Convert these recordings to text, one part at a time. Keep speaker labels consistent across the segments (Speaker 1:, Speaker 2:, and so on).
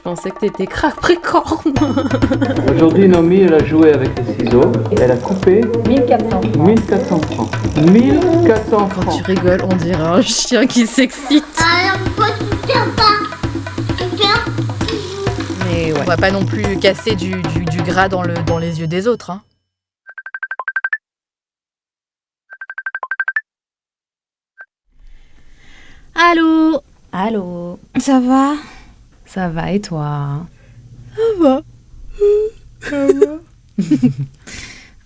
Speaker 1: pensais que t'étais Capricorne.
Speaker 2: Aujourd'hui, Nomi, elle a joué avec les ciseaux. Elle a coupé
Speaker 3: 1400 francs.
Speaker 2: 1400 francs. 1400
Speaker 1: Quand
Speaker 2: francs.
Speaker 1: tu rigoles, on dirait un chien qui s'excite.
Speaker 4: Alors pourquoi tu tiens pas? Tu tiens?
Speaker 1: Mais ouais. On va pas non plus casser du gras dans les yeux des autres, hein.
Speaker 5: Allô?
Speaker 1: Allô?
Speaker 5: Ça va?
Speaker 1: Ça va et toi?
Speaker 5: Ça va.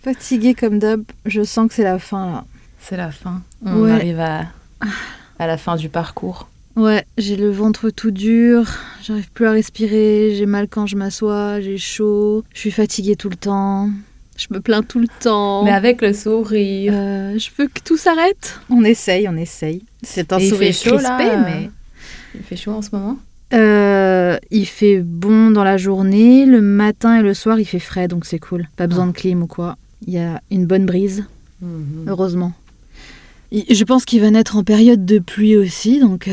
Speaker 5: Fatiguée comme d'hab, je sens que c'est la fin là.
Speaker 1: C'est la fin. On
Speaker 5: Ouais.
Speaker 1: arrive à la fin du parcours.
Speaker 5: Ouais, j'ai le ventre tout dur, j'arrive plus à respirer, j'ai mal quand je m'assois, j'ai chaud, je suis fatiguée tout le temps, je me plains tout le temps.
Speaker 1: Mais avec le sourire.
Speaker 5: Je veux que tout s'arrête. On essaye. C'est un
Speaker 1: Et il
Speaker 5: sourire
Speaker 1: fait chaud,
Speaker 5: crispé,
Speaker 1: là,
Speaker 5: mais...
Speaker 1: Il fait chaud en ce moment?
Speaker 5: Il fait bon dans la journée, le matin et le soir il fait frais, donc c'est cool. Pas besoin de clim ou quoi. Il y a une bonne brise, heureusement. Je pense qu'il va naître en période de pluie aussi, donc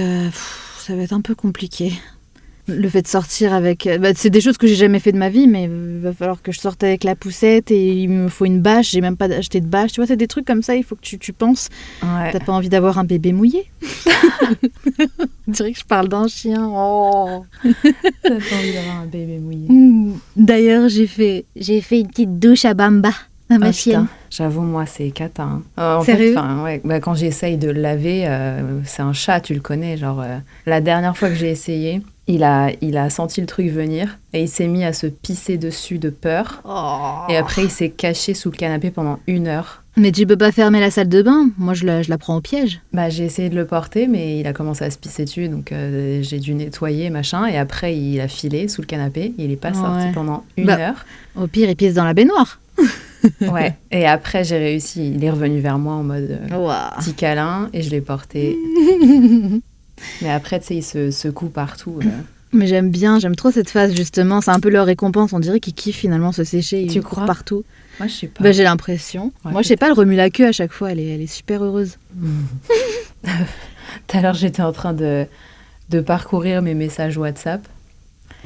Speaker 5: ça va être un peu compliqué. Le fait de sortir avec... c'est des choses que j'ai jamais fait de ma vie, mais il va falloir que je sorte avec la poussette et il me faut une bâche. J'ai même pas acheté de bâche. Tu vois, c'est des trucs comme ça, il faut que tu penses.
Speaker 1: Ouais.
Speaker 5: T'as pas envie d'avoir un bébé mouillé? On dirait que je parle d'un chien. Oh.
Speaker 1: T'as pas envie d'avoir un bébé mouillé.
Speaker 5: D'ailleurs, j'ai fait une petite douche à Bamba, à ma chienne.
Speaker 1: Putain. J'avoue, moi, c'est cata. Hein. En
Speaker 5: Sérieux?
Speaker 1: fait, ouais, quand j'essaye de le laver, c'est un chat, tu le connais. Genre, la dernière fois que j'ai essayé, il a senti le truc venir et il s'est mis à se pisser dessus de peur.
Speaker 5: Oh.
Speaker 1: Et après, il s'est caché sous le canapé pendant 1 heure.
Speaker 5: Mais tu peux pas fermer la salle de bain? Moi, je la prends au piège.
Speaker 1: Bah, j'ai essayé de le porter, mais il a commencé à se pisser dessus, donc j'ai dû nettoyer, machin. Et après, il a filé sous le canapé. Il est pas sorti
Speaker 5: Ouais.
Speaker 1: pendant 1 heure.
Speaker 5: Au pire, il pisse dans la baignoire.
Speaker 1: Ouais. Et après, j'ai réussi. Il est revenu vers moi en mode
Speaker 5: Ouah.
Speaker 1: petit câlin et je l'ai porté. Mais après, tu sais, il se secoue partout.
Speaker 5: Mais j'aime trop cette phase, justement. C'est un peu leur récompense. On dirait qu'ils kiffent finalement se sécher.
Speaker 1: Tu
Speaker 5: Ils courent
Speaker 1: crois?
Speaker 5: partout.
Speaker 1: Moi, je sais pas.
Speaker 5: Bah, j'ai l'impression.
Speaker 1: Ouais,
Speaker 5: Moi, je sais pas, elle remue la queue à chaque fois. Elle est super heureuse.
Speaker 1: Tout à l'heure, j'étais en train de parcourir mes messages WhatsApp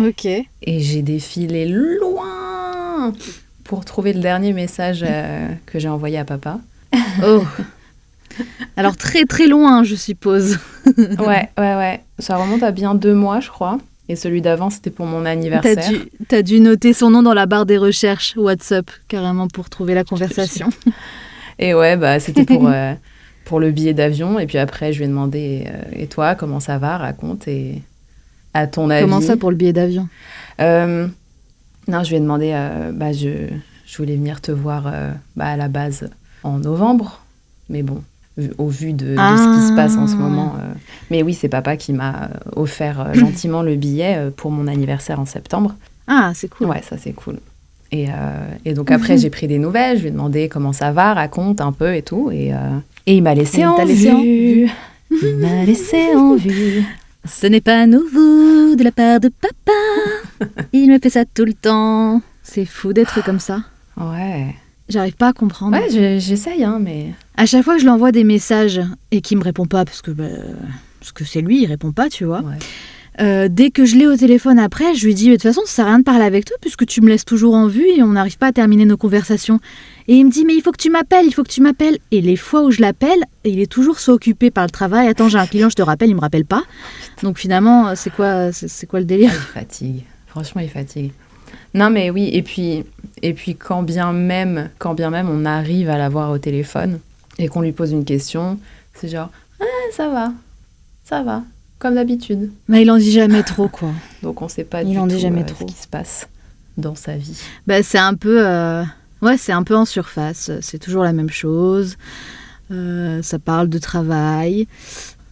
Speaker 5: Ok.
Speaker 1: et j'ai défilé loin pour trouver le dernier message que j'ai envoyé à papa.
Speaker 5: Oh. Alors, très très loin, je suppose.
Speaker 1: Ouais. Ça remonte à bien 2 mois, je crois. Et celui d'avant, c'était pour mon anniversaire.
Speaker 5: T'as dû noter son nom dans la barre des recherches WhatsApp, carrément, pour trouver la conversation.
Speaker 1: Et ouais, bah, c'était pour le billet d'avion. Et puis après, je lui ai demandé, et toi, comment ça va? Raconte. Et à ton avis...
Speaker 5: Comment ça pour le billet d'avion?
Speaker 1: Non, je lui ai demandé, je voulais venir te voir à la base en novembre. Mais bon, au vu de ce qui se passe en ce moment. Mais oui, c'est papa qui m'a offert gentiment le billet pour mon anniversaire en septembre.
Speaker 5: Ah, c'est cool.
Speaker 1: Ouais, ça c'est cool. Et donc après, j'ai pris des nouvelles, je lui ai demandé comment ça va, raconte un peu et tout. Et il m'a laissé en vue. Il m'a laissé en vue.
Speaker 5: Ce n'est pas nouveau de la part de papa. Il me fait ça tout le temps. C'est fou d'être comme ça.
Speaker 1: Ouais.
Speaker 5: J'arrive pas à comprendre.
Speaker 1: Ouais, j'essaye, hein, mais...
Speaker 5: À chaque fois que je lui envoie des messages et qu'il me répond pas, parce que c'est lui, il répond pas, tu vois.
Speaker 1: Ouais.
Speaker 5: Dès que je l'ai au téléphone après, je lui dis de toute façon, ça sert à rien de parler avec toi puisque tu me laisses toujours en vue et on n'arrive pas à terminer nos conversations. Et il me dit mais il faut que tu m'appelles. Et les fois où je l'appelle, il est toujours soit occupé par le travail. Attends, j'ai un client, je te rappelle, il me rappelle pas. Donc finalement, c'est quoi le délire?
Speaker 1: Il fatigue. Franchement, il fatigue. Non, mais oui, et puis quand bien même on arrive à l'avoir au téléphone et qu'on lui pose une question, c'est genre ça va, comme d'habitude.
Speaker 5: Mais il en dit jamais trop, quoi.
Speaker 1: Donc on sait pas
Speaker 5: Il
Speaker 1: du
Speaker 5: en dit
Speaker 1: tout
Speaker 5: jamais
Speaker 1: ce
Speaker 5: trop.
Speaker 1: qui se passe dans sa vie.
Speaker 5: C'est un peu c'est un peu en surface, c'est toujours la même chose. Ça parle de travail,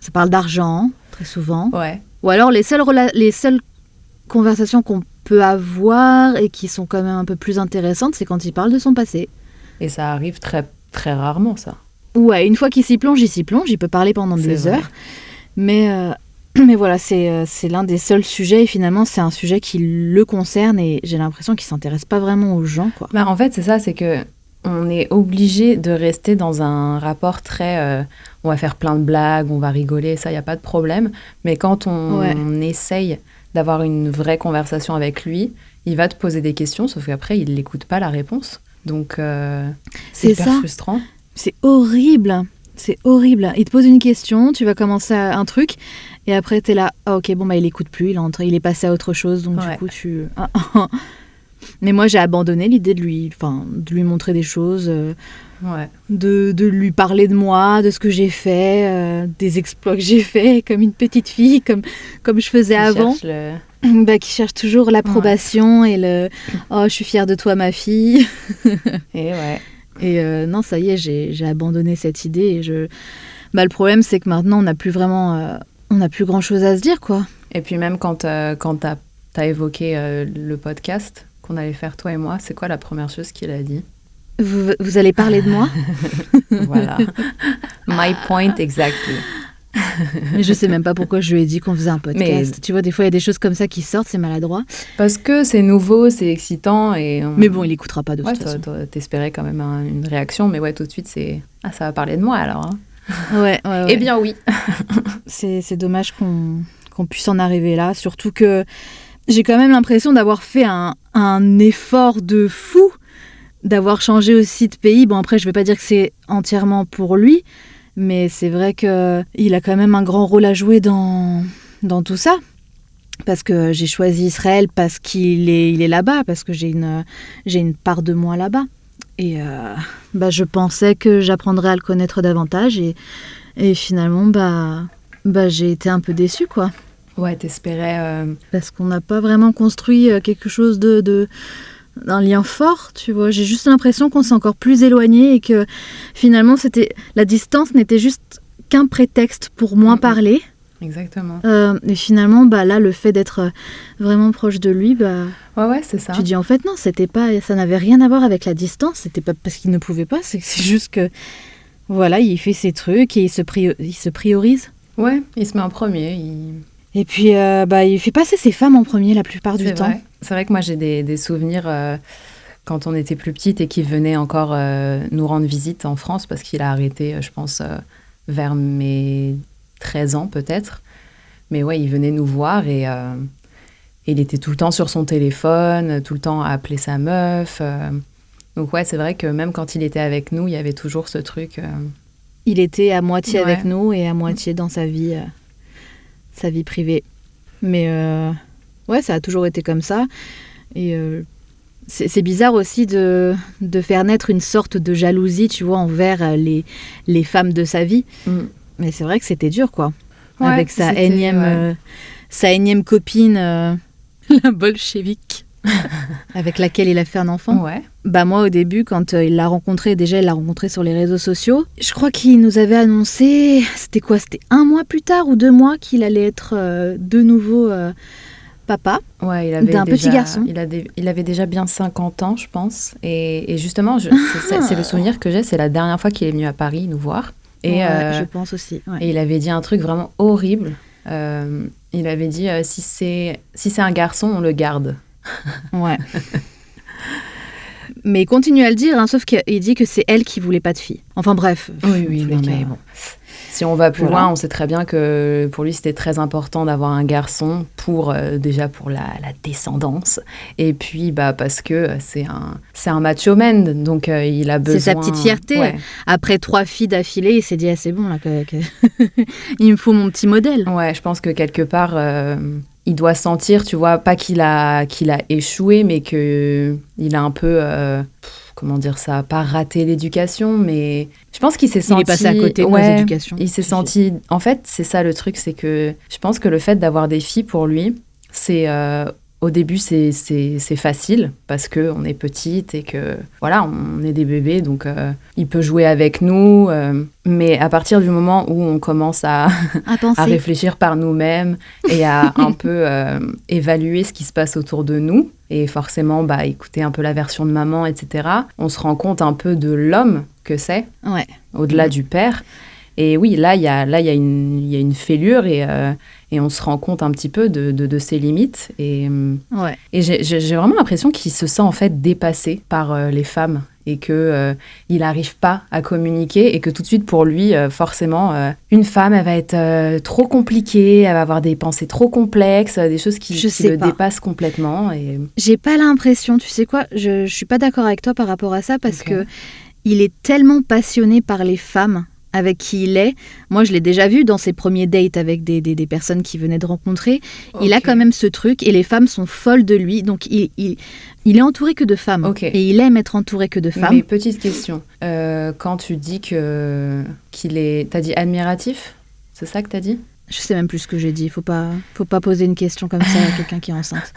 Speaker 5: ça parle d'argent très souvent.
Speaker 1: Ouais.
Speaker 5: Ou alors les seules conversations qu'on peut avoir et qui sont quand même un peu plus intéressantes, c'est quand il parle de son passé.
Speaker 1: Et ça arrive très très rarement, ça.
Speaker 5: Ouais, une fois qu'il s'y plonge, il peut parler pendant
Speaker 1: C'est
Speaker 5: des
Speaker 1: vrai.
Speaker 5: heures. Mais voilà, c'est l'un des seuls sujets et finalement c'est un sujet qui le concerne et j'ai l'impression qu'il s'intéresse pas vraiment aux gens, quoi.
Speaker 1: En fait, c'est ça, c'est que on est obligé de rester dans un rapport très... on va faire plein de blagues, on va rigoler, ça, il n'y a pas de problème. Mais quand on essaye d'avoir une vraie conversation avec lui, il va te poser des questions, sauf qu'après, il n'écoute pas la réponse. Donc, c'est hyper frustrant.
Speaker 5: C'est horrible. C'est horrible. Il te pose une question, tu vas commencer un truc, et après, t'es là, ah ok, bon, bah, il écoute plus, il est passé à autre chose, donc du coup, tu... Mais moi, j'ai abandonné l'idée de lui montrer des choses, de lui parler de moi, de ce que j'ai fait, des exploits que j'ai fait, comme une petite fille, comme je faisais avant. Qui cherche toujours l'approbation et le « Oh, je suis fière de toi, ma fille ». Et non, ça y est, j'ai abandonné cette idée. Et le problème, c'est que maintenant, on n'a plus vraiment... on n'a plus grand-chose à se dire, quoi.
Speaker 1: Et puis même quand t'as évoqué le podcast qu'on allait faire, toi et moi, c'est quoi la première chose qu'il a dit ?
Speaker 5: Vous allez parler de moi ?
Speaker 1: Voilà. My point exactly.
Speaker 5: Mais je sais même pas pourquoi je lui ai dit qu'on faisait un podcast. Tu vois, des fois, il y a des choses comme ça qui sortent, c'est maladroit.
Speaker 1: Parce que c'est nouveau, c'est excitant. Mais
Speaker 5: bon, il écoutera pas de toute façon.
Speaker 1: Toi, t'espérais quand même une réaction, mais tout de suite, c'est « Ah, ça va parler de moi, alors hein. ?»
Speaker 5: Ouais.
Speaker 1: Eh bien, oui.
Speaker 5: C'est dommage qu'on puisse en arriver là, surtout que j'ai quand même l'impression d'avoir fait un effort de fou, d'avoir changé aussi de pays. Bon, après, je vais pas dire que c'est entièrement pour lui, mais c'est vrai qu'il a quand même un grand rôle à jouer dans tout ça. Parce que j'ai choisi Israël parce qu'il est là-bas, parce que j'ai une part de moi là-bas. Et je pensais que j'apprendrais à le connaître davantage. Et finalement, j'ai été un peu déçue, quoi.
Speaker 1: Ouais, t'espérais...
Speaker 5: Parce qu'on n'a pas vraiment construit quelque chose d'un lien fort, tu vois. J'ai juste l'impression qu'on s'est encore plus éloigné et que finalement, la distance n'était juste qu'un prétexte pour moins parler.
Speaker 1: Exactement.
Speaker 5: Et finalement, là, le fait d'être vraiment proche de lui,
Speaker 1: ouais, c'est ça.
Speaker 5: Tu dis en fait non, ça n'avait rien à voir avec la distance. C'était pas parce qu'il ne pouvait pas, c'est juste que voilà, il fait ses trucs et il se priorise.
Speaker 1: Ouais, il se met en premier.
Speaker 5: Et puis, il fait passer ses femmes en premier la plupart du temps.
Speaker 1: C'est vrai que moi, j'ai des souvenirs quand on était plus petite et qu'il venait encore nous rendre visite en France parce qu'il a arrêté, je pense, vers mes 13 ans peut-être. Mais ouais, il venait nous voir et il était tout le temps sur son téléphone, tout le temps à appeler sa meuf. Donc ouais, c'est vrai que même quand il était avec nous, il y avait toujours ce truc...
Speaker 5: Il était à moitié avec nous et à moitié dans sa vie privée. Mais ça a toujours été comme ça. Et c'est bizarre aussi de faire naître une sorte de jalousie, tu vois, envers les femmes de sa vie. Mais c'est vrai que c'était dur, quoi. Ouais, avec sa énième copine, la bolchevique, avec laquelle il a fait un enfant.
Speaker 1: Ouais.
Speaker 5: Moi, au début, quand il l'a rencontré, déjà, il l'a rencontré sur les réseaux sociaux. Je crois qu'il nous avait annoncé, c'était 1 mois plus tard ou 2 mois qu'il allait être de nouveau papa d'un petit garçon.
Speaker 1: Il avait déjà bien 50 ans, je pense. Et justement, c'est le souvenir que j'ai, c'est la dernière fois qu'il est venu à Paris nous voir. Et,
Speaker 5: je pense aussi. Ouais.
Speaker 1: Et il avait dit un truc vraiment horrible. Il avait dit si c'est un garçon, on le garde.
Speaker 5: Ouais. Mais il continue à le dire, sauf qu'il dit que c'est elle qui voulait pas de fille. Enfin bref.
Speaker 1: Oui, mais bon. Si on va plus loin, on sait très bien que pour lui, c'était très important d'avoir un garçon déjà pour la descendance. Et puis, parce que c'est un macho man, donc il a besoin...
Speaker 5: C'est sa petite fierté. Ouais. Après 3 filles d'affilée, il s'est dit, c'est bon, là, il me faut mon petit modèle.
Speaker 1: Ouais, je pense que quelque part... il doit sentir, tu vois, pas qu'il a échoué, mais qu'il a un peu, comment dire ça, pas raté l'éducation, mais je pense qu'il s'est senti...
Speaker 5: Il est passé à côté de l'éducation.
Speaker 1: Il s'est senti... En fait, c'est ça le truc, c'est que je pense que le fait d'avoir des filles pour lui, c'est... au début, c'est facile parce qu'on est petite et que, voilà, on est des bébés, donc il peut jouer avec nous. Mais à partir du moment où on commence à réfléchir par nous-mêmes et à un peu évaluer ce qui se passe autour de nous, et forcément écouter un peu la version de maman, etc., on se rend compte un peu de l'homme que c'est, au-delà du père. Et oui, là, il y a une fêlure et on se rend compte un petit peu de ses limites. Et j'ai vraiment l'impression qu'il se sent en fait dépassé par les femmes et que il n'arrive pas à communiquer et que tout de suite pour lui, forcément, une femme, elle va être trop compliquée, elle va avoir des pensées trop complexes, des choses qui le dépassent complètement. Et...
Speaker 5: J'ai pas l'impression, tu sais quoi, je suis pas d'accord avec toi par rapport à ça parce que il est tellement passionné par les femmes avec qui il est. Moi, je l'ai déjà vu dans ses premiers dates avec des personnes qu'il venait de rencontrer. Il a quand même ce truc et les femmes sont folles de lui. Donc, il est entouré que de femmes. Et il aime être entouré que de femmes.
Speaker 1: Mais petite question. Quand tu dis qu'il est... T'as dit admiratif ? C'est ça que t'as dit ?
Speaker 5: Je sais même plus ce que j'ai dit. Faut pas poser une question comme ça à quelqu'un qui est enceinte.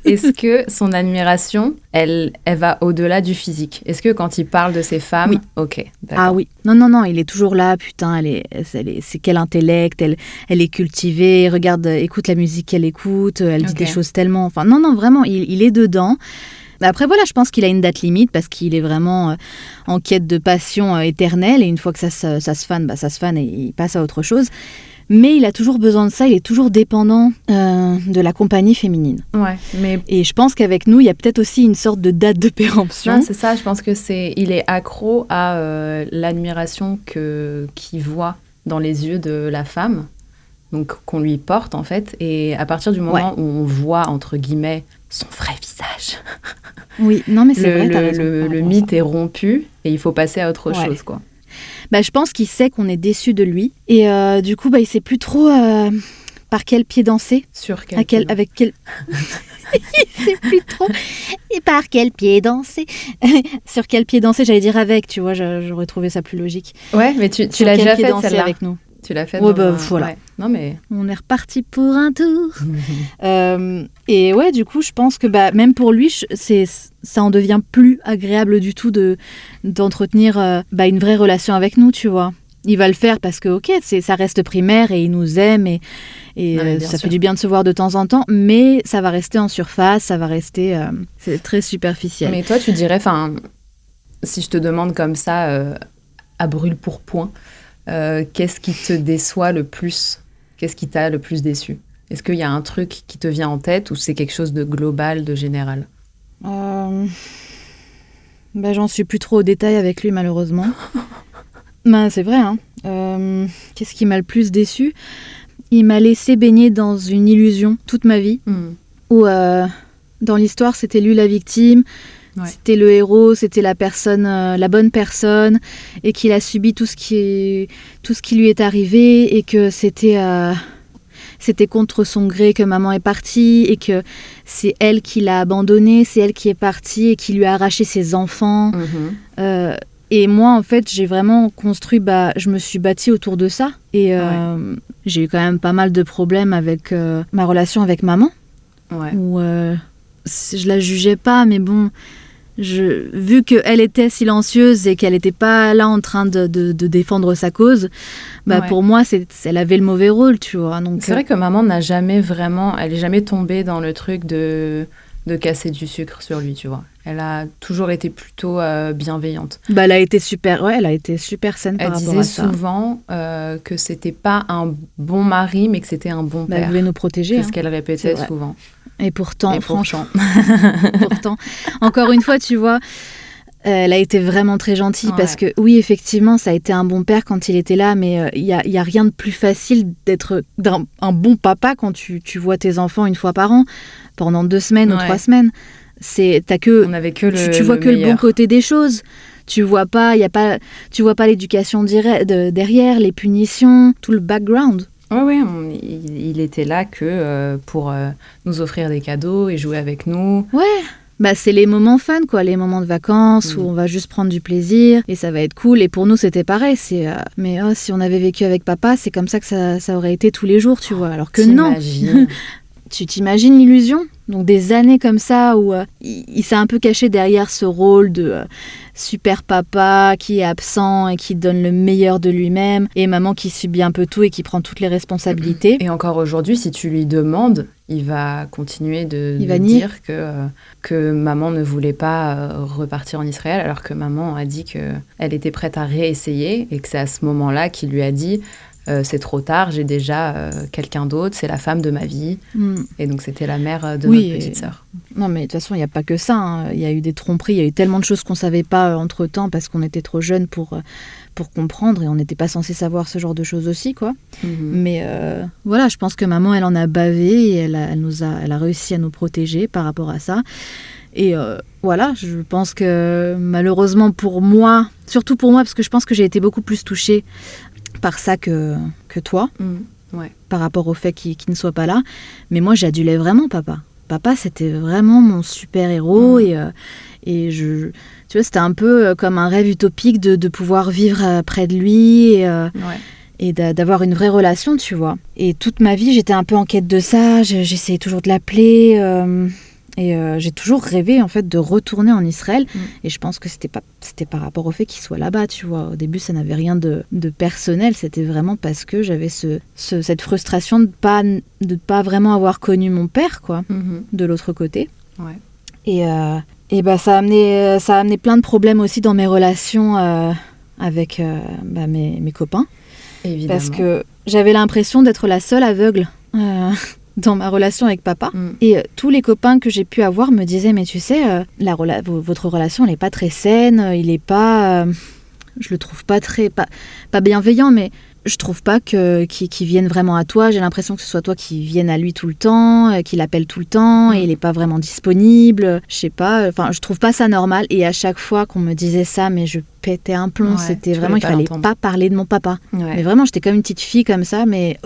Speaker 1: Est-ce que son admiration, elle va au-delà du physique ? Est-ce que quand il parle de ces femmes...
Speaker 5: Oui.
Speaker 1: Ok, d'accord.
Speaker 5: Ah oui. Non, il est toujours là, putain, c'est quel intellect, elle est cultivée, regarde, écoute la musique qu'elle écoute, elle dit des choses tellement... Enfin, non, vraiment, il est dedans. Après, voilà, je pense qu'il a une date limite parce qu'il est vraiment en quête de passion éternelle et une fois que ça se fane, ça se fane et il passe à autre chose. Mais il a toujours besoin de ça, il est toujours dépendant de la compagnie féminine.
Speaker 1: Ouais, mais...
Speaker 5: Et je pense qu'avec nous, il y a peut-être aussi une sorte de date de péremption.
Speaker 1: Non, c'est ça, je pense il est accro à l'admiration qu'il voit dans les yeux de la femme, donc qu'on lui porte en fait. Et à partir du moment où on voit, entre guillemets, son vrai visage...
Speaker 5: Oui, non mais c'est vrai, t'as raison.
Speaker 1: Le mythe est rompu et il faut passer à autre chose, quoi.
Speaker 5: Je pense qu'il sait qu'on est déçu de lui. Et du coup, il sait plus trop par quel pied danser.
Speaker 1: Sur quel pied.
Speaker 5: Avec quel... il sait plus trop. Et par quel pied danser. Sur quel pied danser, j'allais dire avec, tu vois, j'aurais trouvé ça plus logique.
Speaker 1: Ouais, mais tu l'as déjà fait celle-là
Speaker 5: avec nous.
Speaker 1: Tu l'as fait
Speaker 5: voilà.
Speaker 1: Ouais. Non, mais...
Speaker 5: On est reparti pour un tour. Et ouais, du coup, je pense que même pour lui, ça en devient plus agréable du tout d'entretenir une vraie relation avec nous, tu vois. Il va le faire parce que, ça reste primaire et il nous aime et ça fait du bien de se voir de temps en temps, mais ça va rester en surface, ça va rester c'est très superficiel.
Speaker 1: Mais toi, tu dirais, si je te demande comme ça, à brûle-pourpoint, qu'est-ce qui te déçoit le plus ? Qu'est-ce qui t'a le plus déçu ? Est-ce qu'il y a un truc qui te vient en tête ou c'est quelque chose de global, de général ?
Speaker 5: J'en suis plus trop au détail avec lui, malheureusement. C'est vrai, hein. Qu'est-ce qui m'a le plus déçu ? Il m'a laissé baigner dans une illusion toute ma vie, où dans l'histoire, c'était lui la victime. Ouais. C'était le héros, c'était la bonne personne, et qu'il a subi tout ce qui lui est arrivé, et que c'était contre son gré que maman est partie, et que c'est elle qui l'a abandonné, c'est elle qui est partie et qui lui a arraché ses enfants. Et moi, en fait, j'ai vraiment construit, je me suis bâtie autour de ça, et j'ai eu quand même pas mal de problèmes avec ma relation avec maman, où je la jugeais pas, mais bon... vu qu'elle était silencieuse et qu'elle n'était pas là en train de défendre sa cause, pour moi, elle avait le mauvais rôle, tu vois. Donc,
Speaker 1: c'est vrai que maman elle est jamais tombée dans le truc de casser du sucre sur lui, tu vois. Elle a toujours été plutôt bienveillante.
Speaker 5: Elle a été super saine par rapport à ça.
Speaker 1: Elle disait souvent que c'était pas un bon mari, mais que c'était un bon père.
Speaker 5: Elle voulait nous protéger.
Speaker 1: C'est ce qu'elle répétait souvent.
Speaker 5: Et pourtant, franchement, encore une fois, tu vois, elle a été vraiment très gentille parce que, oui, effectivement, ça a été un bon père quand il était là, mais il y a rien de plus facile d'être un bon papa quand tu vois tes enfants une fois par an, pendant 2 semaines ou 3 semaines. Tu vois que le bon côté des choses. Tu vois pas l'éducation derrière, les punitions, tout le background.
Speaker 1: Oui, il était là que pour nous offrir des cadeaux et jouer avec nous.
Speaker 5: Ouais, c'est les moments fun, quoi, les moments de vacances où on va juste prendre du plaisir et ça va être cool. Et pour nous, c'était pareil. Mais si on avait vécu avec papa, c'est comme ça que ça aurait été tous les jours, tu vois. Alors que non. Tu t'imagines l'illusion ? Donc des années comme ça où il s'est un peu caché derrière ce rôle de super papa qui est absent et qui donne le meilleur de lui-même, et maman qui subit un peu tout et qui prend toutes les responsabilités.
Speaker 1: Et encore aujourd'hui, si tu lui demandes, il va continuer de dire que maman ne voulait pas repartir en Israël, alors que maman a dit qu'elle était prête à réessayer et que c'est à ce moment-là qu'il lui a dit c'est trop tard, j'ai déjà quelqu'un d'autre, c'est la femme de ma vie. Et donc, c'était la mère de
Speaker 5: Oui,
Speaker 1: notre petite sœur.
Speaker 5: Non, mais de toute façon, il n'y a pas que ça. Hein. Il y a eu des tromperies, il y a eu tellement de choses qu'on ne savait pas entre-temps parce qu'on était trop jeunes pour comprendre et on n'était pas censé savoir ce genre de choses aussi, quoi. Mais voilà, je pense que maman, elle en a bavé et elle a réussi à nous protéger par rapport à ça. Et voilà, je pense que malheureusement pour moi, surtout pour moi, parce que je pense que j'ai été beaucoup plus touchée par ça que toi, par rapport au fait qu'il ne soit pas là. Mais moi, j'adulais vraiment papa. Papa, c'était vraiment mon super-héros et tu vois, c'était un peu comme un rêve utopique de pouvoir vivre près de lui et d'avoir une vraie relation, tu vois. Et toute ma vie, j'étais un peu en quête de ça, j'essayais toujours de l'appeler et j'ai toujours rêvé en fait de retourner en Israël et je pense que c'était par rapport au fait qu'il soit là-bas, tu vois. Au début, ça n'avait rien de personnel, c'était vraiment parce que j'avais cette frustration de pas vraiment avoir connu mon père, quoi, de l'autre côté.
Speaker 1: Ouais.
Speaker 5: Et bah, ça a amené plein de problèmes aussi dans mes relations avec mes copains.
Speaker 1: Évidemment.
Speaker 5: Parce que j'avais l'impression d'être la seule aveugle dans ma relation avec papa. Et tous les copains que j'ai pu avoir me disaient, mais tu sais, votre relation, elle n'est pas très saine, il n'est pas... je le trouve pas pas bienveillant, mais je trouve pas qu'il vienne vraiment à toi. J'ai l'impression que ce soit toi qui vienne à lui tout le temps, qu'il appelle tout le temps, et il n'est pas vraiment disponible. Je sais pas, je trouve pas ça normal. Et à chaque fois qu'on me disait ça, mais je pétais un plomb. C'était vraiment, il fallait pas parler de mon papa. Ouais. Mais vraiment, j'étais comme une petite fille comme ça, mais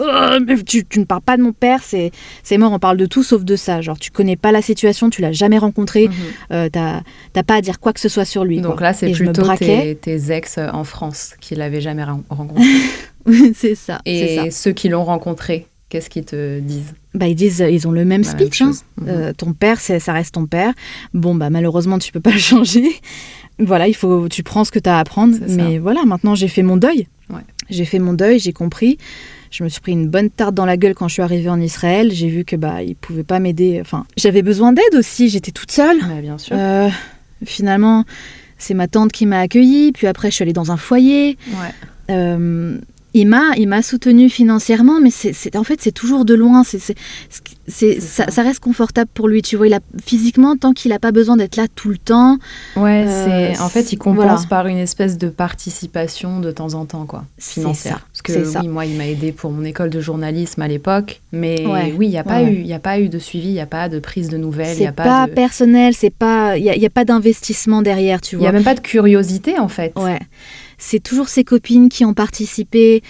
Speaker 5: tu ne parles pas de mon père, c'est mort, on parle de tout sauf de ça. Genre, tu connais pas la situation, tu l'as jamais rencontré, t'as pas à dire quoi que ce soit sur lui.
Speaker 1: Donc
Speaker 5: quoi.
Speaker 1: Là, c'est plutôt tes ex en France qui l'avaient jamais rencontré.
Speaker 5: C'est ça.
Speaker 1: Et
Speaker 5: c'est ça.
Speaker 1: ceux qui l'ont rencontré, qu'est-ce qu'ils te disent ?
Speaker 5: Bah, ils ont le même speech. Ton père, ça reste ton père. Bon, bah, malheureusement, tu peux pas le changer. Voilà, tu prends ce que tu as à apprendre. Mais voilà, maintenant, j'ai fait mon deuil. Ouais. J'ai fait mon deuil, j'ai compris. Je me suis pris une bonne tarte dans la gueule quand je suis arrivée en Israël. J'ai vu que ils pouvaient pas m'aider. Enfin, j'avais besoin d'aide aussi. J'étais toute seule.
Speaker 1: Mais bien sûr.
Speaker 5: Finalement, c'est ma tante qui m'a accueillie. Puis après, je suis allée dans un foyer. Ouais. Il m'a soutenue financièrement, mais en fait, c'est toujours de loin. Ça reste confortable pour lui, tu vois. Physiquement, tant qu'il n'a pas besoin d'être là tout le temps.
Speaker 1: Ouais, en fait, il compense par une espèce de participation de temps en temps, quoi, financière. Parce que oui, moi, il m'a aidé pour mon école de journalisme à l'époque, mais oui, il n'y a pas eu de suivi, il n'y a pas de prise de nouvelles.
Speaker 5: C'est pas personnel, il n'y a pas d'investissement derrière, tu vois.
Speaker 1: Il n'y a même pas de curiosité, en fait.
Speaker 5: Ouais. C'est toujours ses copines qui ont participé.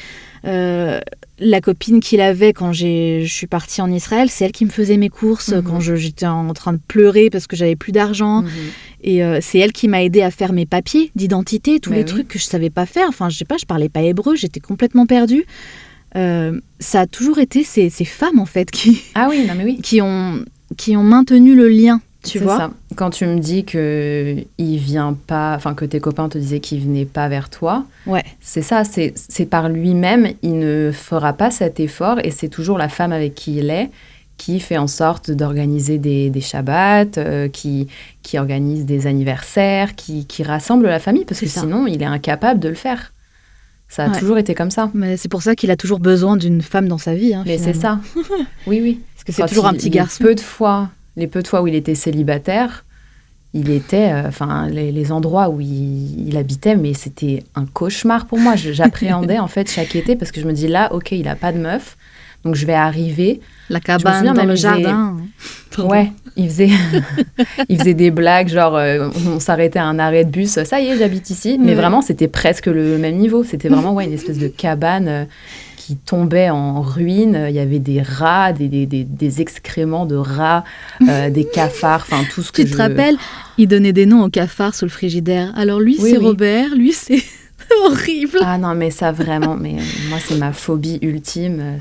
Speaker 5: La copine qu'il avait quand je suis partie en Israël, c'est elle qui me faisait mes courses quand j'étais en train de pleurer parce que j'avais plus d'argent. Et c'est elle qui m'a aidée à faire mes papiers d'identité, tous les trucs que je savais pas faire. Enfin, je sais pas, je parlais pas hébreu, j'étais complètement perdue. Ça a toujours été ces femmes, en fait, qui ont maintenu le lien. Tu vois ça.
Speaker 1: Quand tu me dis que il vient pas, enfin que tes copains te disaient qu'il venait pas vers toi, c'est ça, c'est par lui-même, il ne fera pas cet effort et c'est toujours la femme avec qui il est qui fait en sorte d'organiser des Shabbats, qui organise des anniversaires, qui rassemble la famille parce que sinon il est incapable de le faire. Ça a toujours été comme ça.
Speaker 5: Mais c'est pour ça qu'il a toujours besoin d'une femme dans sa vie. Hein,
Speaker 1: mais c'est ça. Oui.
Speaker 5: Parce que c'est toujours un petit garçon.
Speaker 1: Les peu de fois où il était célibataire, il était, les endroits où il habitait, mais c'était un cauchemar pour moi. J'appréhendais en fait chaque été parce que je me dis là, ok, il n'a pas de meuf, donc je vais arriver.
Speaker 5: La cabane dans le jardin.
Speaker 1: Ouais, il faisait des blagues, genre on s'arrêtait à un arrêt de bus, ça y est, j'habite ici. Mais vraiment, c'était presque le même niveau. C'était vraiment une espèce de cabane qui tombait en ruine. Il y avait des rats, des excréments de rats, des cafards, enfin tout ce que
Speaker 5: tu te rappelles, il donnait des noms aux cafards sur le frigidaire. Alors lui, c'est Robert, lui, c'est horrible.
Speaker 1: Ah non, mais ça vraiment, mais moi, c'est ma phobie ultime.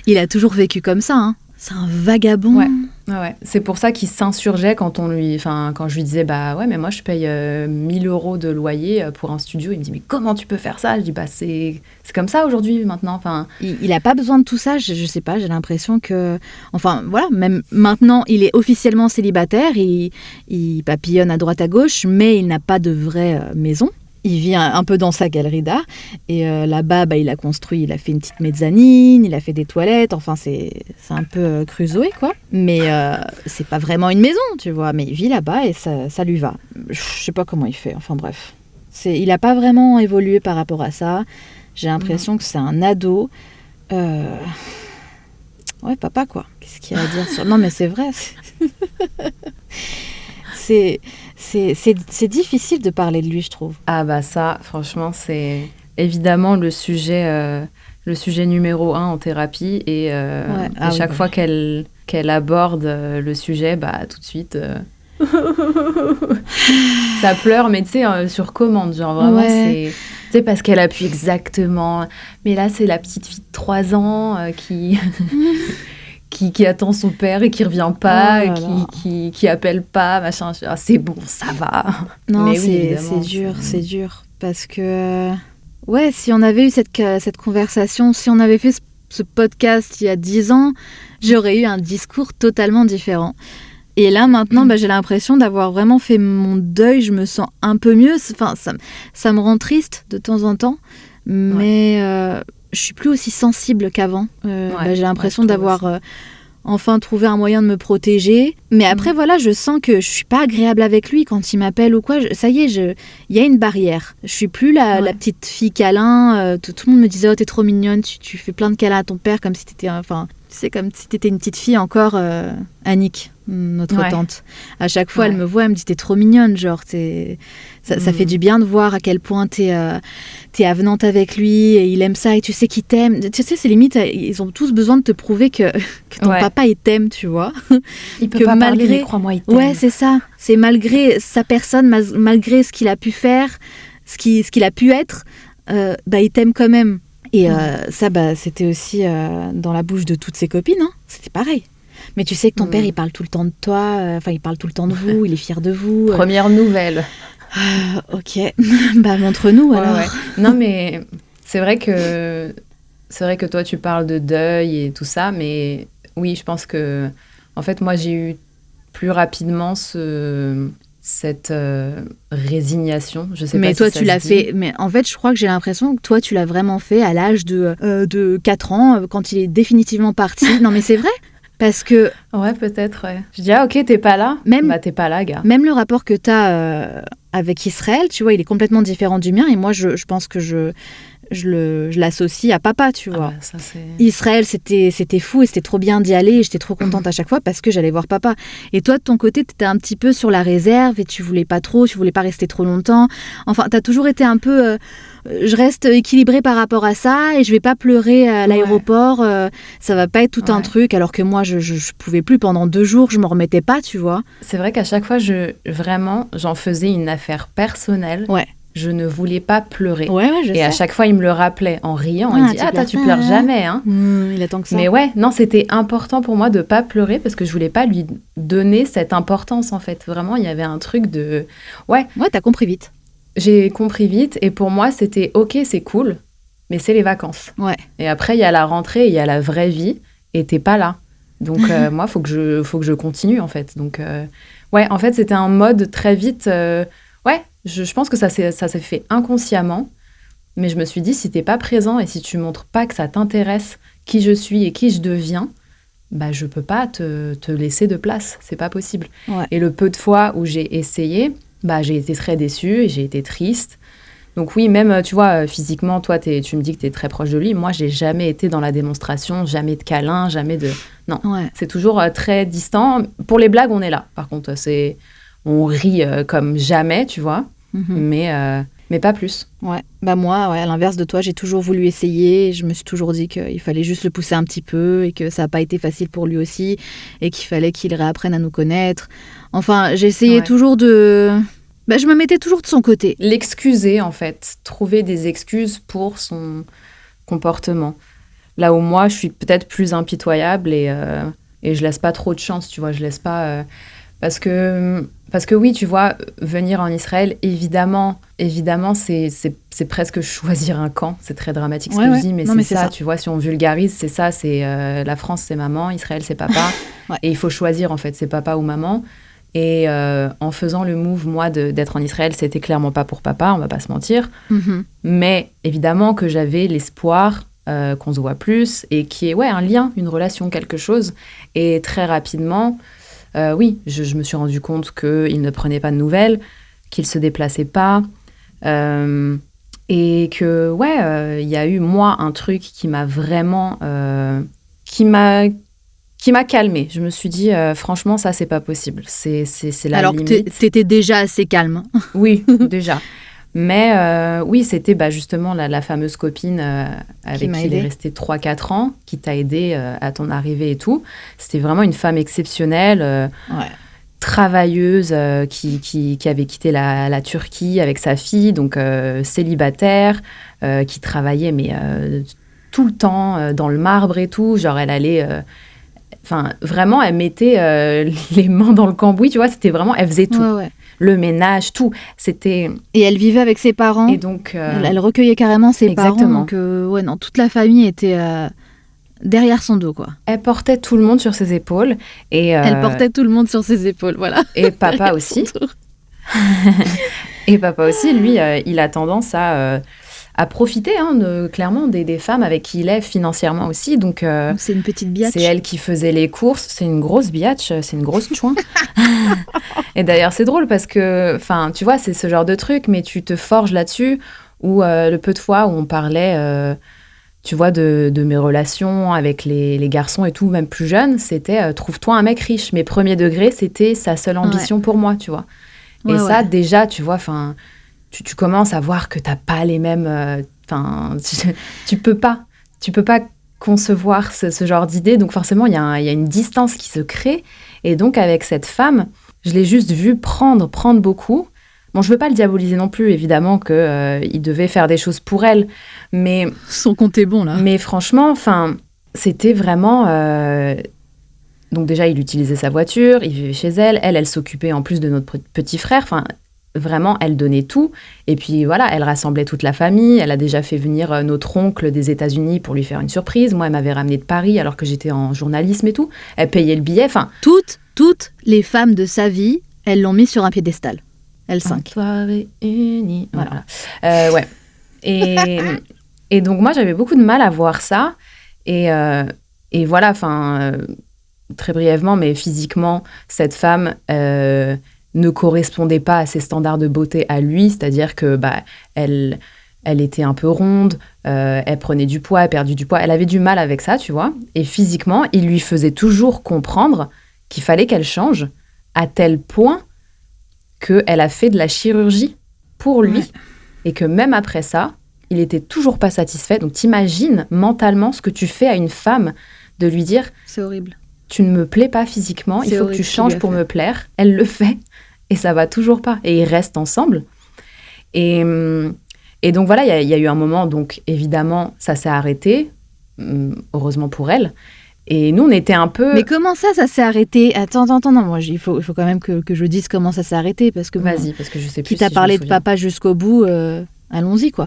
Speaker 5: Il a toujours vécu comme ça, hein. C'est un vagabond.
Speaker 1: Ouais. C'est pour ça qu'il s'insurgeait quand je lui disais, mais moi je paye 1 000 € de loyer pour un studio. Il me dit, mais comment tu peux faire ça ? Je dis, c'est comme ça aujourd'hui, maintenant. Enfin,
Speaker 5: il a pas besoin de tout ça. Je sais pas, j'ai l'impression que, même maintenant, il est officiellement célibataire. Il papillonne à droite à gauche, mais il n'a pas de vraie maison. il vit un peu dans sa galerie d'art. Et là-bas, il a construit, il a fait une petite mezzanine, il a fait des toilettes. Enfin, c'est un peu Crusoe, quoi. Mais c'est pas vraiment une maison, tu vois. Mais il vit là-bas et ça lui va. Je sais pas comment il fait. Enfin, bref. Il a pas vraiment évolué par rapport à ça. J'ai l'impression que c'est un ado. Ouais, papa, quoi. Qu'est-ce qu'il y a à dire sur... Non, mais c'est vrai. C'est difficile de parler de lui, je trouve.
Speaker 1: Ah bah ça, franchement, c'est évidemment le sujet numéro 1 en thérapie. Et chaque fois qu'elle aborde le sujet, tout de suite... ça pleure, mais tu sais, sur commande. Genre, vraiment, c'est... Tu sais, parce qu'elle appuie exactement. Mais là, c'est la petite fille de 3 ans qui attend son père et qui revient pas, qui appelle pas, machin. Ah, c'est bon, ça va.
Speaker 5: Non, mais c'est dur. Parce que, si on avait eu cette conversation, si on avait fait ce podcast il y a 10 ans, j'aurais eu un discours totalement différent. Et là, maintenant, j'ai l'impression d'avoir vraiment fait mon deuil. Je me sens un peu mieux. Enfin, ça me rend triste de temps en temps. Mais je suis plus aussi sensible qu'avant. J'ai l'impression d'avoir enfin trouvé un moyen de me protéger. Mais après, je sens que je suis pas agréable avec lui quand il m'appelle ou quoi. Ça y est, il y a une barrière. Je suis plus la petite fille câlin. Tout le monde me disait « Oh, t'es trop mignonne. Tu fais plein de câlins à ton père comme si t'étais... » Enfin, tu sais, comme si t'étais une petite fille encore, Annick, notre tante. À chaque fois, elle me voit, elle me dit « T'es trop mignonne. » Genre, ça fait du bien de voir à quel point t'es avenante avec lui et il aime ça et tu sais qu'il t'aime. Tu sais, c'est limite, ils ont tous besoin de te prouver que ton papa, il t'aime, tu vois.
Speaker 1: Il peut pas parler, mais crois-moi, il t'aime.
Speaker 5: Ouais, c'est ça. C'est malgré sa personne, malgré ce qu'il a pu faire, ce qu'il a pu être, il t'aime quand même. Et ça, c'était aussi dans la bouche de toutes ses copines. Hein. C'était pareil. Mais tu sais que ton père, il parle tout le temps de toi. Il parle tout le temps de vous. Il est fier de vous.
Speaker 1: Première nouvelle.
Speaker 5: Ok. Montre-nous alors. Ouais.
Speaker 1: Non, mais c'est vrai que toi, tu parles de deuil et tout ça. Mais oui, je pense que... En fait, moi, j'ai eu plus rapidement cette résignation, je sais pas si
Speaker 5: toi,
Speaker 1: ça
Speaker 5: tu l'as
Speaker 1: se
Speaker 5: fait...
Speaker 1: dit.
Speaker 5: Mais en fait, je crois que j'ai l'impression que toi, tu l'as vraiment fait à l'âge de 4 ans, quand il est définitivement parti. Non, mais c'est vrai, parce que...
Speaker 1: Ouais, peut-être, ouais. Je dis, ok, t'es pas là. T'es pas là, gars.
Speaker 5: Même le rapport que t'as avec Israël, tu vois, il est complètement différent du mien. Et moi, je pense que je l'associe à papa, tu vois.
Speaker 1: Ça,
Speaker 5: Israël, c'était fou et c'était trop bien d'y aller et j'étais trop contente à chaque fois parce que j'allais voir papa. Et toi, de ton côté, t'étais un petit peu sur la réserve et tu voulais pas rester trop longtemps. Enfin, t'as toujours été un peu... je reste équilibrée par rapport à ça et je vais pas pleurer à l'aéroport. Ça va pas être tout un truc, alors que moi, je pouvais plus. Pendant 2 jours, je m'en remettais pas, tu vois.
Speaker 1: C'est vrai qu'à chaque fois, j'en faisais une affaire personnelle.
Speaker 5: Ouais.
Speaker 1: Je ne voulais pas pleurer.
Speaker 5: Je sais.
Speaker 1: Et à chaque fois, il me le rappelait en riant. Il dit, tu pleures jamais, hein.
Speaker 5: Il attend que ça.
Speaker 1: Mais non, c'était important pour moi de pas pleurer parce que je voulais pas lui donner cette importance, en fait. Vraiment, il y avait un truc de... Ouais,
Speaker 5: t'as compris vite.
Speaker 1: J'ai compris vite. Et pour moi, c'était, ok, c'est cool, mais c'est les vacances.
Speaker 5: Ouais.
Speaker 1: Et après, il y a la rentrée, il y a la vraie vie, et t'es pas là. Donc, moi, faut que je continue, en fait. Donc, en fait, c'était un mode très vite... Je pense que ça s'est fait inconsciemment, mais je me suis dit, si t'es pas présent et si tu montres pas que ça t'intéresse qui je suis et qui je deviens, je peux pas te laisser de place, c'est pas possible.
Speaker 5: Ouais.
Speaker 1: Et le peu de fois où j'ai essayé, j'ai été très déçue et j'ai été triste. Donc oui, même, tu vois, physiquement, toi, tu me dis que t'es très proche de lui. Moi, j'ai jamais été dans la démonstration, jamais de câlin, jamais de... Non, c'est toujours très distant. Pour les blagues, on est là. Par contre, on rit comme jamais, tu vois, mais pas plus.
Speaker 5: Ouais. Moi, à l'inverse de toi, j'ai toujours voulu essayer. Je me suis toujours dit qu'il fallait juste le pousser un petit peu et que ça n'a pas été facile pour lui aussi et qu'il fallait qu'il réapprenne à nous connaître. Enfin, j'essayais toujours de... je me mettais toujours de son côté.
Speaker 1: L'excuser, en fait. Trouver des excuses pour son comportement. Là où moi, je suis peut-être plus impitoyable et je laisse pas trop de chance, tu vois. Je laisse pas... Parce que oui, tu vois, venir en Israël, évidemment, c'est presque choisir un camp. C'est très dramatique ce que je dis, mais c'est ça, tu vois, si on vulgarise, c'est ça, c'est la France, c'est maman, Israël, c'est papa. Et il faut choisir, en fait, c'est papa ou maman. Et en faisant le move, moi, d'être en Israël, c'était clairement pas pour papa, on va pas se mentir. Mais évidemment que j'avais l'espoir qu'on se voit plus et qu'il y ait un lien, une relation, quelque chose. Et très rapidement, oui, je me suis rendu compte qu'il ne prenait pas de nouvelles, qu'il se déplaçait pas. Et que, il y a eu, moi, un truc qui m'a vraiment... qui m'a calmée. Je me suis dit, franchement, ça, c'est pas possible. C'est la
Speaker 5: Alors
Speaker 1: limite.
Speaker 5: que t'étais déjà assez calme.
Speaker 1: Oui, déjà. Mais oui, c'était justement la fameuse copine avec qui il est resté 3-4 ans, qui t'a aidé à ton arrivée et tout. C'était vraiment une femme exceptionnelle, travailleuse, qui avait quitté la Turquie avec sa fille, donc célibataire, qui travaillait mais tout le temps dans le marbre et tout. Genre, elle allait... Enfin, vraiment, elle mettait les mains dans le cambouis, tu vois. C'était vraiment... Elle faisait tout.
Speaker 5: Ouais.
Speaker 1: Le ménage, tout. C'était...
Speaker 5: Et elle vivait avec ses parents.
Speaker 1: Et donc...
Speaker 5: Elle recueillait carrément ses
Speaker 1: Exactement.
Speaker 5: parents. Donc, toute la famille était derrière son dos, quoi.
Speaker 1: Elle portait tout le monde sur ses épaules. Et,
Speaker 5: elle portait tout le monde sur ses épaules, voilà.
Speaker 1: Et papa aussi. Et papa aussi, lui, il a tendance à profiter clairement des femmes avec qui il est financièrement aussi. Donc
Speaker 5: c'est une petite biatch.
Speaker 1: C'est elle qui faisait les courses. C'est une grosse biatch, c'est une grosse chouin. Et d'ailleurs, c'est drôle parce que, tu vois, c'est ce genre de truc, mais tu te forges là-dessus. Ou le peu de fois où on parlait, tu vois, de mes relations avec les garçons et tout, même plus jeunes, c'était trouve-toi un mec riche. Mais premier degré, c'était sa seule ambition pour moi, tu vois. Et ça, déjà, tu vois, tu commences à voir que t'as pas les mêmes... tu peux pas concevoir ce genre d'idée. Donc forcément, il y a une distance qui se crée. Et donc, avec cette femme, je l'ai juste vue prendre beaucoup. Bon, je veux pas le diaboliser non plus, évidemment, qu'il devait faire des choses pour elle. Mais...
Speaker 5: Son compte est bon, là.
Speaker 1: Mais franchement, c'était vraiment... Donc déjà, il utilisait sa voiture, il vivait chez elle. Elle s'occupait en plus de notre petit frère. Vraiment, elle donnait tout. Et puis voilà, elle rassemblait toute la famille. Elle a déjà fait venir notre oncle des États-Unis pour lui faire une surprise. Moi, elle m'avait ramenée de Paris alors que j'étais en journalisme et tout. Elle payait le billet.
Speaker 5: Toutes les femmes de sa vie, elles l'ont mis sur un piédestal. Elles 5.
Speaker 1: Voilà. Ouais. Et donc, moi, j'avais beaucoup de mal à voir ça. Et voilà, très brièvement, mais physiquement, cette femme... ne correspondait pas à ses standards de beauté à lui, c'est-à-dire que elle était un peu ronde, elle prenait du poids, elle perdait du poids, elle avait du mal avec ça, tu vois. Et physiquement, il lui faisait toujours comprendre qu'il fallait qu'elle change, à tel point qu'elle a fait de la chirurgie pour lui, et que même après ça, il était toujours pas satisfait. Donc t'imagines mentalement ce que tu fais à une femme de lui dire...
Speaker 5: C'est horrible.
Speaker 1: Tu ne me plais pas physiquement, il faut que tu changes pour me plaire. Elle le fait et ça va toujours pas. Et ils restent ensemble. Et donc voilà, il y a eu un moment, donc évidemment, ça s'est arrêté, heureusement pour elle. Et nous, on était un peu...
Speaker 5: Mais comment ça s'est arrêté ? Attends, non, moi, il faut quand même que je dise comment ça s'est arrêté, parce que...
Speaker 1: Vas-y, parce que je sais plus
Speaker 5: si t'as parlé de papa jusqu'au bout, allons-y, quoi.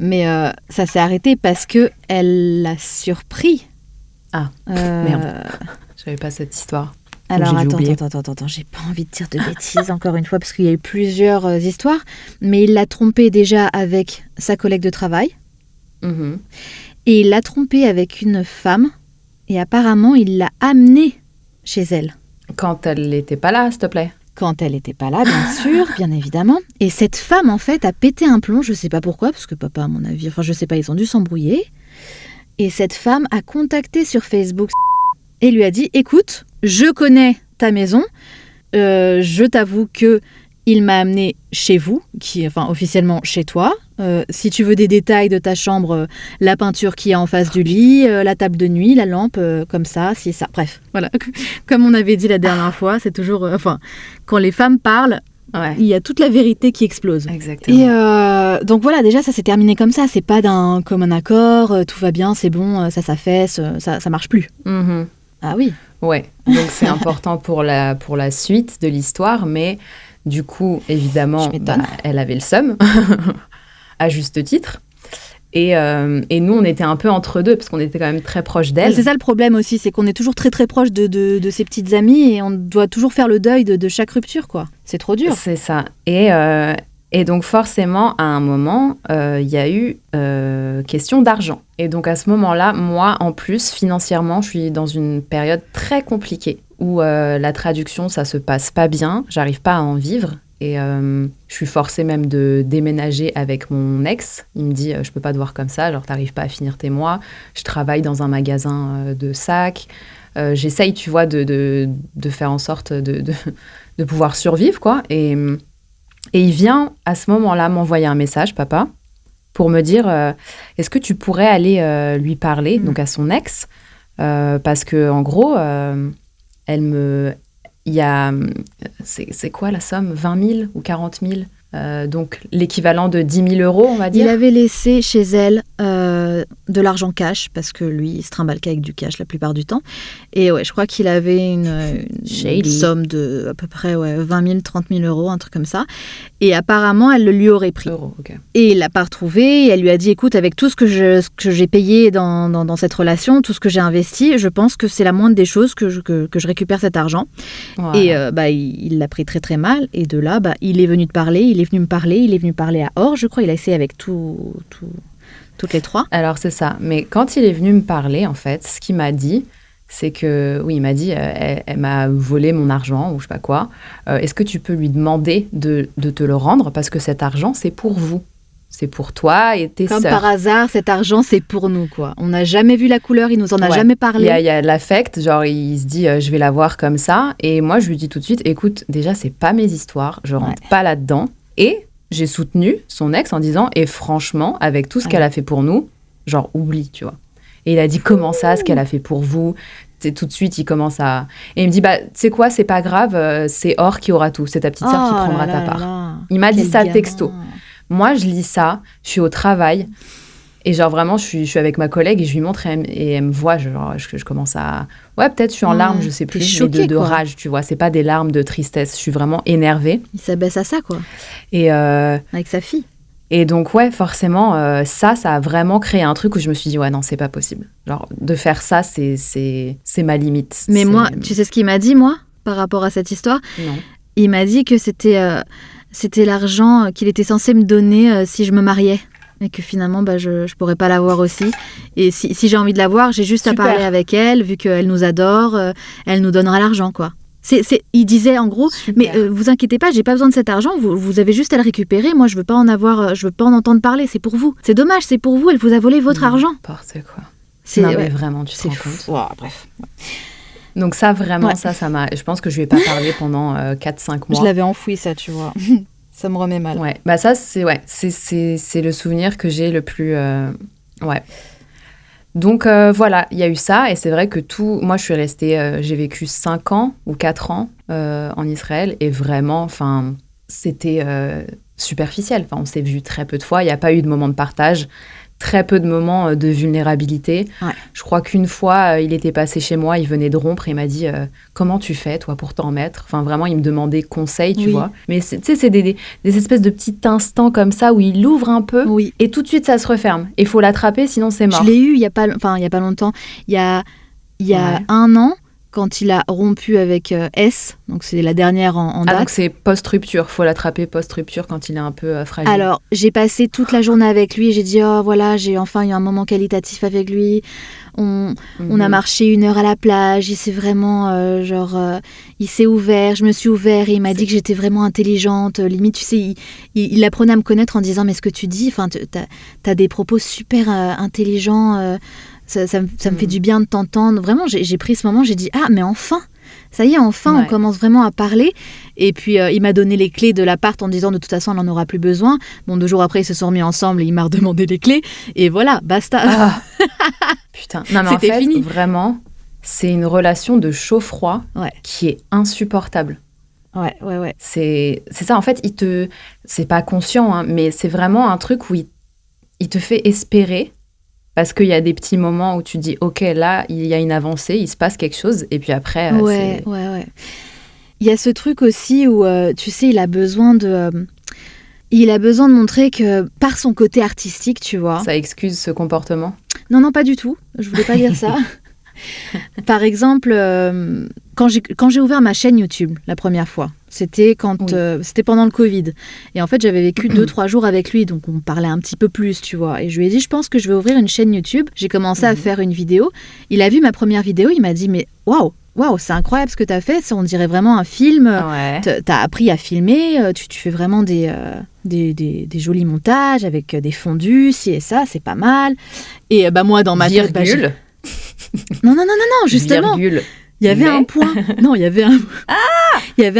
Speaker 5: Mais ça s'est arrêté parce qu'elle l'a surpris.
Speaker 1: Ah, merde. Je savais pas cette histoire.
Speaker 5: Alors, attends, j'ai pas envie de dire de bêtises, encore une fois, parce qu'il y a eu plusieurs histoires. Mais il l'a trompée déjà avec sa collègue de travail. Et il l'a trompée avec une femme. Et apparemment, il l'a amenée chez elle.
Speaker 1: Quand elle n'était pas là, s'il te plaît.
Speaker 5: Quand elle n'était pas là, bien sûr, bien évidemment. Et cette femme, en fait, a pété un plomb, je sais pas pourquoi, parce que papa, à mon avis, je sais pas, ils ont dû s'embrouiller. Et cette femme a contacté sur Facebook et lui a dit « Écoute, je connais ta maison, je t'avoue que il m'a amené chez vous, officiellement chez toi. Si tu veux des détails de ta chambre, la peinture qui est en face du lit, la table de nuit, la lampe, comme ça, si ça. Bref, voilà. Comme on avait dit la dernière fois, c'est toujours... quand les femmes parlent, il y a toute la vérité qui explose.
Speaker 1: Exactement.
Speaker 5: Et donc voilà, déjà, ça s'est terminé comme ça. C'est pas d'un commun accord, tout va bien, c'est bon, ça s'affaisse, ça marche plus. Ah oui.
Speaker 1: Ouais, donc c'est important pour la suite de l'histoire, mais du coup, évidemment, elle avait le seum, à juste titre. Et nous, on était un peu entre deux, parce qu'on était quand même très proches d'elle.
Speaker 5: C'est ça le problème aussi, c'est qu'on est toujours très très proche de ses petites amies et on doit toujours faire le deuil de chaque rupture, quoi. C'est trop dur.
Speaker 1: C'est ça. Et donc forcément, à un moment, il y a eu question d'argent. Et donc à ce moment-là, moi, en plus, financièrement, je suis dans une période très compliquée où la traduction, ça se passe pas bien, j'arrive pas à en vivre. Et je suis forcée même de déménager avec mon ex. Il me dit, je peux pas te voir comme ça, genre t'arrives pas à finir tes mois. Je travaille dans un magasin de sacs. J'essaye, tu vois, de faire en sorte de pouvoir survivre, quoi. Et il vient à ce moment-là m'envoyer un message, papa, pour me dire, est-ce que tu pourrais aller lui parler, donc à son ex, parce que en gros, il y a, c'est quoi la somme, 20 000 ou 40 000 donc l'équivalent de 10 000 euros, on va dire.
Speaker 5: Il avait laissé chez elle de l'argent cash, parce que lui, il se trimballe qu'avec du cash la plupart du temps. Et ouais, je crois qu'il avait une somme de à peu près 20 000, 30 000 euros, un truc comme ça. Et apparemment, elle le lui aurait pris.
Speaker 1: Okay.
Speaker 5: Et il l'a pas retrouvé. Et elle lui a dit, écoute, avec tout ce que j'ai payé dans cette relation, tout ce que j'ai investi, je pense que c'est la moindre des choses que je récupère cet argent. Voilà. Et il l'a pris très très mal. Et de là, il est venu te parler, il est venu me parler à Or, je crois. Il a essayé avec toutes les trois.
Speaker 1: Alors, c'est ça. Mais quand il est venu me parler, en fait, ce qu'il m'a dit, c'est que... Oui, il m'a dit, elle m'a volé mon argent, ou je sais pas quoi. Est-ce que tu peux lui demander de te le rendre? Parce que cet argent, c'est pour vous. C'est pour toi et tes sœurs.
Speaker 5: Comme par hasard, cet argent, c'est pour nous, quoi. On n'a jamais vu la couleur, il nous en a jamais parlé.
Speaker 1: Il y a de l'affect, genre il se dit, je vais la voir comme ça. Et moi, je lui dis tout de suite, écoute, déjà, c'est pas mes histoires, je rentre pas là-dedans. Et j'ai soutenu son ex en disant, et franchement, avec tout ce qu'elle a fait pour nous, genre oublie, tu vois. Et il a dit, comment ça, ce qu'elle a fait pour vous? C'est tout de suite, il commence à... Et il me dit, tu sais quoi, c'est pas grave, c'est Or qui aura tout, c'est ta petite sœur qui prendra ta part. Il m'a dit ça texto. Moi, je lis ça, je suis au travail, et genre vraiment, je suis avec ma collègue, et je lui montre, et elle me voit, je commence à... Ouais, peut-être je suis en larmes, je sais plus,
Speaker 5: choquée,
Speaker 1: mais de rage, tu vois. C'est pas des larmes de tristesse, je suis vraiment énervée.
Speaker 5: Il s'abaisse à ça, quoi.
Speaker 1: Et
Speaker 5: avec sa fille.
Speaker 1: Et donc, ouais, forcément, ça a vraiment créé un truc où je me suis dit, ouais, non, c'est pas possible. Genre, de faire ça, c'est ma limite.
Speaker 5: Mais moi, tu sais ce qu'il m'a dit, moi, par rapport à cette histoire?
Speaker 1: Non.
Speaker 5: Il m'a dit que c'était l'argent qu'il était censé me donner si je me mariais. Et que finalement, je pourrais pas l'avoir aussi. Et si j'ai envie de l'avoir, j'ai juste à parler avec elle, vu qu'elle nous adore, elle nous donnera l'argent, quoi. Il disait en gros, mais vous inquiétez pas, j'ai pas besoin de cet argent, vous avez juste à le récupérer, moi je veux pas en entendre parler, c'est pour vous. C'est dommage, c'est pour vous, elle vous a volé votre argent.
Speaker 1: N'importe quoi. Non, mais vraiment, tu te rends compte.
Speaker 5: Wow, bref.
Speaker 1: Donc ça, vraiment, ça m'a... Je pense que je lui ai pas parlé pendant 4-5 mois.
Speaker 5: Je l'avais enfoui, ça, tu vois. Ça me remet mal.
Speaker 1: Ouais, ça, c'est le souvenir que j'ai le plus... Ouais. Donc, voilà, il y a eu ça. Et c'est vrai que moi, je suis restée... j'ai vécu 5 ans ou 4 ans en Israël. Et vraiment, c'était superficiel. On s'est vu très peu de fois. Il n'y a pas eu de moment de partage. Très peu de moments de vulnérabilité. Ouais. Je crois qu'une fois, il était passé chez moi, il venait de rompre et il m'a dit « Comment tu fais, toi, pour t'en remettre ?» Enfin, vraiment, il me demandait conseil, tu vois. Mais tu sais, c'est des espèces de petits instants comme ça où il ouvre un peu et tout de suite, ça se referme. Et il faut l'attraper, sinon c'est mort.
Speaker 5: Je l'ai eu il y a pas longtemps. Il y a 1 an, quand il a rompu avec S, donc c'est la dernière en date.
Speaker 1: Donc c'est post-rupture, il faut l'attraper post-rupture quand il est un peu fragile.
Speaker 5: Alors, j'ai passé toute la journée avec lui et j'ai dit, oh voilà, j'ai enfin eu un moment qualitatif avec lui. On a marché 1 heure à la plage, il s'est vraiment, il s'est ouvert, je me suis ouvert et il m'a dit que j'étais vraiment intelligente. Limite, tu sais, il apprenait à me connaître en disant, mais ce que tu dis, t'as des propos super intelligents, ça me fait du bien de t'entendre. Vraiment, j'ai pris ce moment, j'ai dit, ah, mais enfin, ça y est, enfin, on commence vraiment à parler. Et puis, il m'a donné les clés de l'appart en disant, de toute façon, elle n'en aura plus besoin. Bon, 2 jours après, ils se sont remis ensemble et il m'a redemandé les clés. Et voilà, basta.
Speaker 1: Ah. Putain, non, mais en fait, fini. Vraiment, c'est une relation de chaud-froid qui est insupportable.
Speaker 5: Ouais.
Speaker 1: C'est ça, en fait, c'est pas conscient, hein, mais c'est vraiment un truc où il te fait espérer. Parce qu'il y a des petits moments où tu dis, OK, là, il y a une avancée, il se passe quelque chose, et puis après,
Speaker 5: Ouais. Il y a ce truc aussi où, tu sais, il a besoin de... Il a besoin de montrer que, par son côté artistique, tu vois...
Speaker 1: Ça excuse ce comportement ?
Speaker 5: Non, pas du tout. Je voulais pas dire ça. Par exemple, quand j'ai ouvert ma chaîne YouTube la première fois, c'était c'était pendant le Covid. Et en fait, j'avais vécu 2-3 jours avec lui, donc on parlait un petit peu plus, tu vois. Et je lui ai dit, je pense que je vais ouvrir une chaîne YouTube. J'ai commencé à faire une vidéo. Il a vu ma première vidéo, il m'a dit, mais waouh, c'est incroyable ce que tu as fait, on dirait vraiment un film.
Speaker 1: Ouais.
Speaker 5: Tu as appris à filmer, tu fais vraiment des jolis montages avec des fondus, ci et ça, c'est pas mal. Et moi, dans ma tête...
Speaker 1: Virgule.
Speaker 5: Non, justement.
Speaker 1: Virgule.
Speaker 5: Il y avait un point. Non, il y avait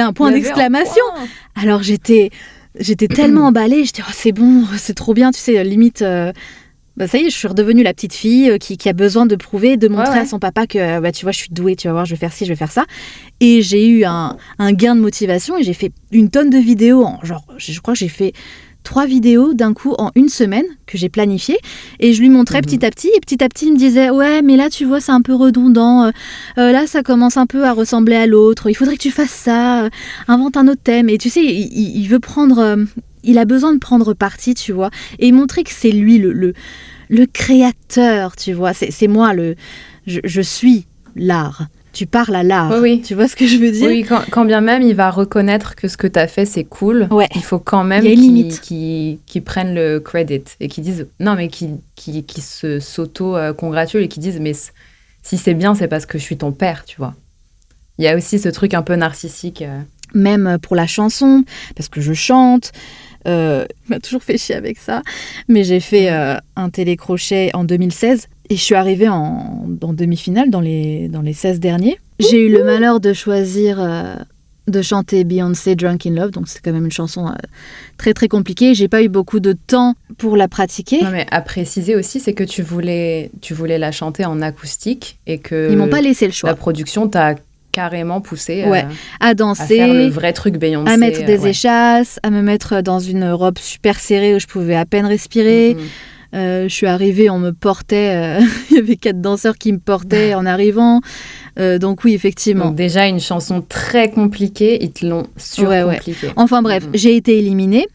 Speaker 5: un point d'exclamation. Alors j'étais tellement emballée, j'étais c'est bon, c'est trop bien, tu sais, limite ça y est, je suis redevenue la petite fille qui a besoin de prouver, de montrer à son papa que tu vois, je suis douée, tu vas voir, je vais faire ci, je vais faire ça. Et j'ai eu un gain de motivation et j'ai fait une tonne de vidéos je crois que j'ai fait 3 vidéos d'un coup en une semaine que j'ai planifiées et je lui montrais petit à petit et petit à petit il me disait ouais mais là tu vois c'est un peu redondant, là ça commence un peu à ressembler à l'autre, il faudrait que tu fasses ça, invente un autre thème. Et tu sais il veut prendre, il a besoin de prendre parti, tu vois, et montrer que c'est lui le créateur, tu vois, c'est moi je suis l'art. Tu parles à l'art,
Speaker 1: oui.
Speaker 5: Tu vois ce que je veux dire ?
Speaker 1: Oui, quand bien même il va reconnaître que ce que tu as fait, c'est cool, il faut quand même qu'il prenne le credit et qu'il dise... Non, mais qu'il s'auto-congratule et qu'il dise, mais si c'est bien, c'est parce que je suis ton père, tu vois. Il y a aussi ce truc un peu narcissique.
Speaker 5: Même pour la chanson, parce que je chante... il m'a toujours fait chier avec ça, mais j'ai fait un télécrochet en 2016 et je suis arrivée en demi-finale dans les 16 derniers. J'ai eu le malheur de choisir de chanter Beyoncé Drunk in Love, donc c'est quand même une chanson très très compliquée. J'ai pas eu beaucoup de temps pour la pratiquer.
Speaker 1: Non, mais à préciser aussi, c'est que tu voulais la chanter en acoustique et que
Speaker 5: ils m'ont pas laissé le choix.
Speaker 1: La production t'a carrément poussé
Speaker 5: à danser,
Speaker 1: à faire le vrai truc Beyoncé,
Speaker 5: à mettre des échasses, à me mettre dans une robe super serrée où je pouvais à peine respirer. Je suis arrivée, on me portait, il y avait 4 danseurs qui me portaient en arrivant. Donc oui, effectivement. Donc
Speaker 1: déjà une chanson très compliquée, ils te l'ont surcompliquée.
Speaker 5: Enfin bref, j'ai été éliminée.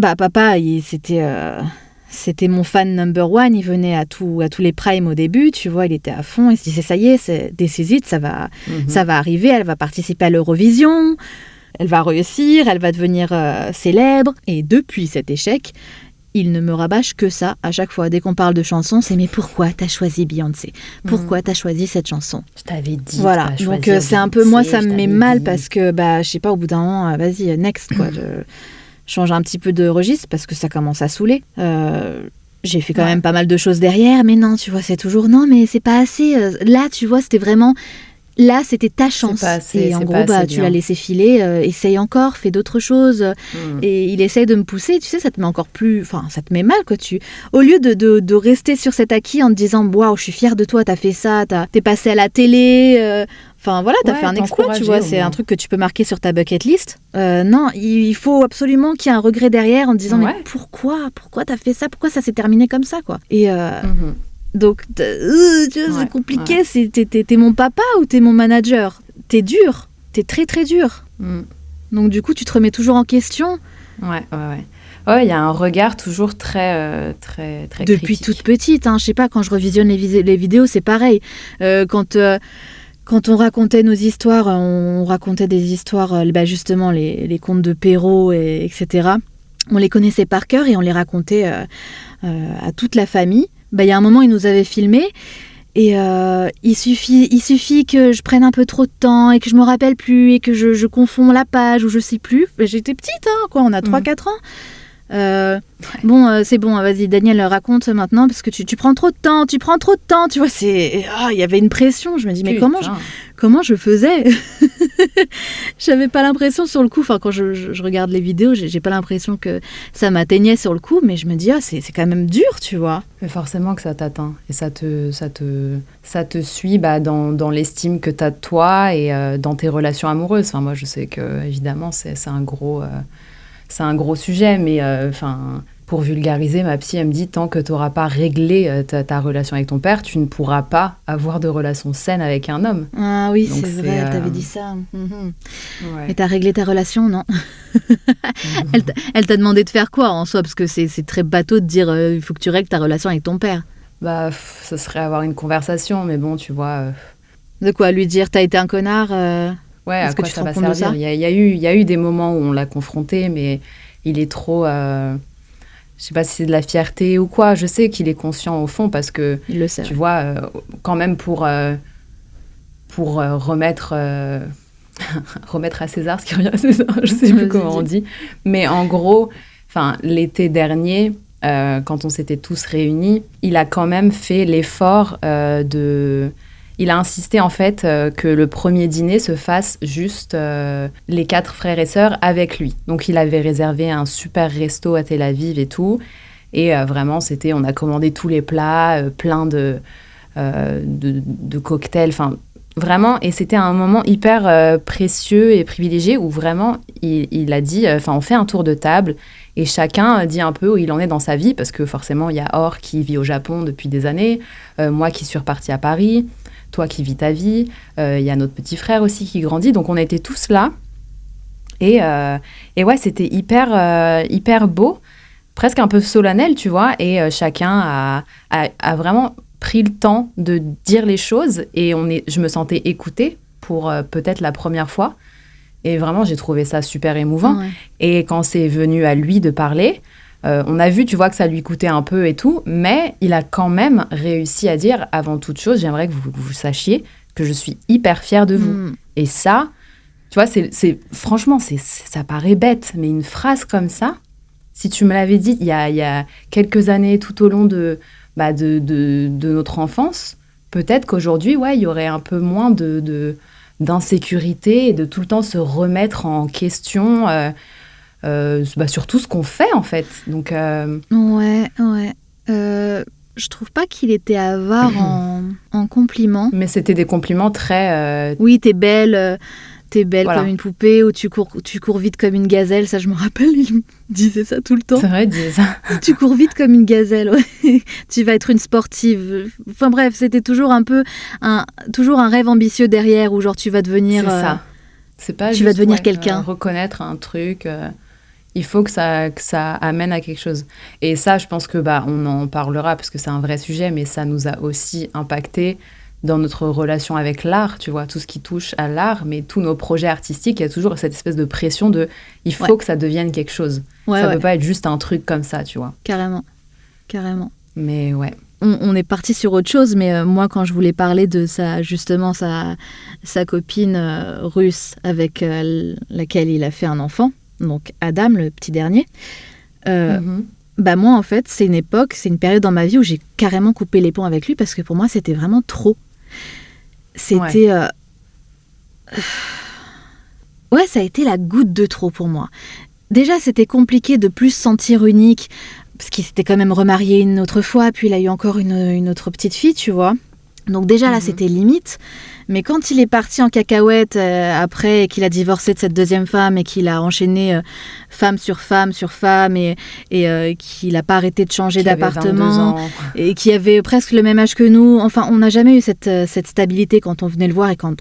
Speaker 5: Papa, c'était mon fan number one, il venait à tous les primes au début, tu vois, il était à fond, il se disait ça y est, c'est This Is It, ça va arriver, elle va participer à l'Eurovision, elle va réussir, elle va devenir célèbre. Et depuis cet échec, il ne me rabâche que ça à chaque fois. Dès qu'on parle de chansons, c'est mais pourquoi t'as choisi Beyoncé ? Pourquoi t'as choisi cette chanson ?
Speaker 1: Je t'avais dit.
Speaker 5: Voilà, donc c'est un peu, moi ça me met mal parce que, je sais pas, au bout d'un moment, vas-y, next, quoi. Je change un petit peu de registre parce que ça commence à saouler. J'ai fait quand même pas mal de choses derrière, mais non, tu vois, c'est toujours non, mais c'est pas assez. Là, tu vois, c'était vraiment... Là, c'était ta chance. Et en gros, tu l'as laissé filer, essaye encore, fais d'autres choses. Et il essaye de me pousser, tu sais, ça te met encore plus... Enfin, ça te met mal, quoi. Au lieu de rester sur cet acquis en te disant « Waouh, je suis fière de toi, t'as fait ça, t'es passé à la télé... Enfin, voilà, t'as fait un exploit, tu vois, c'est un truc que tu peux marquer sur ta bucket list. Non, il faut absolument qu'il y ait un regret derrière en te disant « Mais pourquoi t'as fait ça ? Pourquoi ça s'est terminé comme ça, quoi ?» Et... Donc, tu vois, c'est compliqué. T'es mon papa ou t'es mon manager ? T'es dur. T'es très, très dur. Donc, du coup, tu te remets toujours en question.
Speaker 1: Ouais, il y a un regard toujours très, très, très
Speaker 5: Depuis
Speaker 1: critique.
Speaker 5: toute petite, hein, je sais pas, quand je revisionne les vidéos, c'est pareil. Quand on racontait nos histoires, on racontait des histoires, justement, les contes de Perrault, etc. On les connaissait par cœur et on les racontait à toute la famille. Il y a un moment, il nous avait filmés et il suffit que je prenne un peu trop de temps et que je me rappelle plus et que je confonds la page ou je sais plus. J'étais petite, hein, quoi, on a 3-4 ans. Bon, c'est bon, vas-y, Daniel, raconte maintenant parce que tu prends trop de temps, tu vois, il y avait une pression, je me dis, mais comment je faisais ? J'avais pas l'impression sur le coup, enfin, quand je regarde les vidéos, j'ai pas l'impression que ça m'atteignait sur le coup, mais je me dis, c'est quand même dur, tu vois.
Speaker 1: Mais forcément que ça t'atteint et ça te suit dans l'estime que t'as de toi et dans tes relations amoureuses. Enfin, moi, je sais que, évidemment, c'est un gros sujet, mais pour vulgariser, ma psy, elle me dit, tant que tu n'auras pas réglé ta relation avec ton père, tu ne pourras pas avoir de relation saine avec un homme.
Speaker 5: Ah oui,
Speaker 1: Donc,
Speaker 5: c'est vrai, elle t'avait dit ça.
Speaker 1: Ouais.
Speaker 5: Et t'as réglé ta relation, non? Elle t'a demandé de faire quoi en soi? Parce que c'est très bateau de dire il faut que tu règles ta relation avec ton père.
Speaker 1: Bah, ce serait avoir une conversation, mais bon, tu vois...
Speaker 5: De quoi? Lui dire t'as été un connard
Speaker 1: Ouais, à
Speaker 5: Est-ce que
Speaker 1: quoi
Speaker 5: tu te
Speaker 1: ça
Speaker 5: rends
Speaker 1: va
Speaker 5: compte de
Speaker 1: servir?
Speaker 5: ça?
Speaker 1: Il y a eu des moments où on l'a confronté, mais il est trop... je sais pas si c'est de la fierté ou quoi. Je sais qu'il est conscient au fond parce que,
Speaker 5: Il le sait.
Speaker 1: tu vois, quand même pour remettre à César ce qui revient à César, je sais plus comment on dit. Mais en gros, l'été dernier, quand on s'était tous réunis, il a quand même fait l'effort Il a insisté en fait que le premier dîner se fasse juste les 4 frères et sœurs avec lui. Donc il avait réservé un super resto à Tel Aviv et tout. Et vraiment, on a commandé tous les plats, plein de cocktails. Enfin, vraiment, et c'était un moment hyper précieux et privilégié où vraiment, il a dit, on fait un tour de table et chacun dit un peu où il en est dans sa vie parce que forcément, il y a Or qui vit au Japon depuis des années, moi qui suis repartie à Paris, toi qui vis ta vie, il y a notre petit frère aussi qui grandit, donc on était tous là. Et ouais, c'était hyper beau, presque un peu solennel, tu vois, et chacun a vraiment pris le temps de dire les choses, et je me sentais écoutée pour peut-être la première fois, et vraiment, j'ai trouvé ça super émouvant.
Speaker 5: Ouais.
Speaker 1: Et quand c'est venu à lui de parler, on a vu, tu vois, que ça lui coûtait un peu et tout, mais il a quand même réussi à dire, avant toute chose, j'aimerais que vous sachiez que je suis hyper fière de vous. Et ça, tu vois, franchement, ça paraît bête, mais une phrase comme ça, si tu me l'avais dit il y a quelques années, tout au long de notre enfance, peut-être qu'aujourd'hui, ouais, il y aurait un peu moins d'insécurité et de tout le temps se remettre en question sur tout ce qu'on fait, en fait. Donc,
Speaker 5: Ouais. Je trouve pas qu'il était avare en compliments.
Speaker 1: mais c'était des compliments très...
Speaker 5: Oui, t'es belle
Speaker 1: Voilà.
Speaker 5: comme une poupée, ou tu cours vite comme une gazelle, ça je me rappelle, il me disait ça tout le temps.
Speaker 1: C'est vrai, disait ça.
Speaker 5: Tu cours vite comme une gazelle, ouais. Tu vas être une sportive. Enfin bref, c'était toujours un rêve ambitieux derrière, où genre tu vas devenir...
Speaker 1: C'est ça. C'est pas
Speaker 5: tu
Speaker 1: juste,
Speaker 5: vas devenir quelqu'un.
Speaker 1: Reconnaître un truc. Il faut que ça amène à quelque chose. Et ça, je pense que on en parlera parce que c'est un vrai sujet, mais ça nous a aussi impacté dans notre relation avec l'art, tu vois, tout ce qui touche à l'art, mais tous nos projets artistiques, il y a toujours cette espèce de pression de il faut que ça devienne quelque chose. Ça peut pas être juste un truc comme ça, tu vois.
Speaker 5: Carrément.
Speaker 1: Mais ouais.
Speaker 5: On est parti sur autre chose, mais moi, quand je voulais parler de sa copine russe avec laquelle il a fait un enfant, donc Adam, le petit dernier, moi, en fait, c'est une période dans ma vie où j'ai carrément coupé les ponts avec lui parce que pour moi, c'était vraiment trop. C'était... Ouais, ça a été la goutte de trop pour moi. Déjà, c'était compliqué de plus se sentir unique parce qu'il s'était quand même remarié une autre fois, puis il a eu encore une autre petite fille, tu vois. Donc déjà, là, c'était limite. Mais quand il est parti en cacahuète après, et qu'il a divorcé de cette deuxième femme et qu'il a enchaîné femme sur femme et qu'il n'a pas arrêté de changer d'appartement et qui avait presque le même âge que nous. Enfin, on n'a jamais eu cette stabilité quand on venait le voir et quand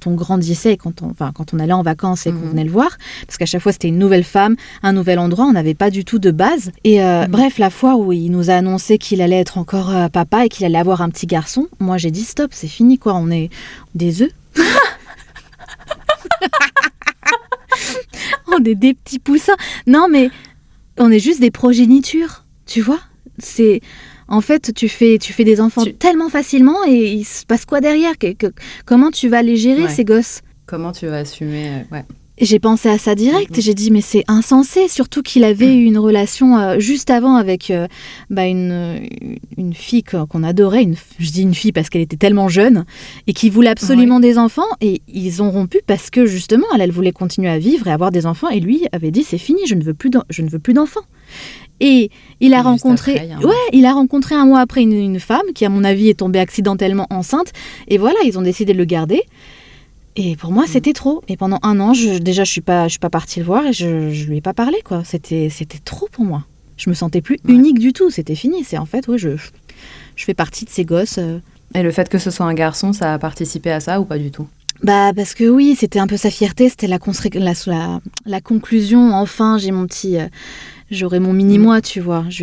Speaker 5: on grandissait et quand on allait en vacances et qu'on venait le voir. Parce qu'à chaque fois, c'était une nouvelle femme, un nouvel endroit. On n'avait pas du tout de base. Et bref, la fois où il nous a annoncé qu'il allait être encore papa et qu'il allait avoir un petit garçon, moi, j'ai dit stop, c'est fini, quoi. On est des œufs. On est des petits poussins. Non, mais on est juste des progénitures, tu vois. C'est en fait, tu fais des enfants tellement facilement et il se passe quoi derrière? Comment tu vas les gérer, ces gosses?
Speaker 1: Comment tu vas assumer
Speaker 5: J'ai pensé à ça direct. J'ai dit mais c'est insensé, surtout qu'il avait eu une relation juste avant avec une fille qu'on adorait. Je dis une fille parce qu'elle était tellement jeune et qui voulait absolument des enfants, et ils ont rompu parce que justement elle voulait continuer à vivre et avoir des enfants, et lui avait dit c'est fini, je ne veux plus d'enfants. Et il a rencontré un mois après une femme qui à mon avis est tombée accidentellement enceinte, et voilà, ils ont décidé de le garder. Et pour moi, c'était trop. Et pendant 1 an, je suis pas partie le voir et je lui ai pas parlé, quoi. C'était trop pour moi. Je me sentais plus unique du tout, c'était fini. C'est en fait, je fais partie de ces gosses.
Speaker 1: Et le fait que ce soit un garçon, ça a participé à ça ou pas du tout?
Speaker 5: Bah parce que oui, c'était un peu sa fierté, c'était la conclusion. Enfin, j'aurai mon mini-moi, tu vois. Je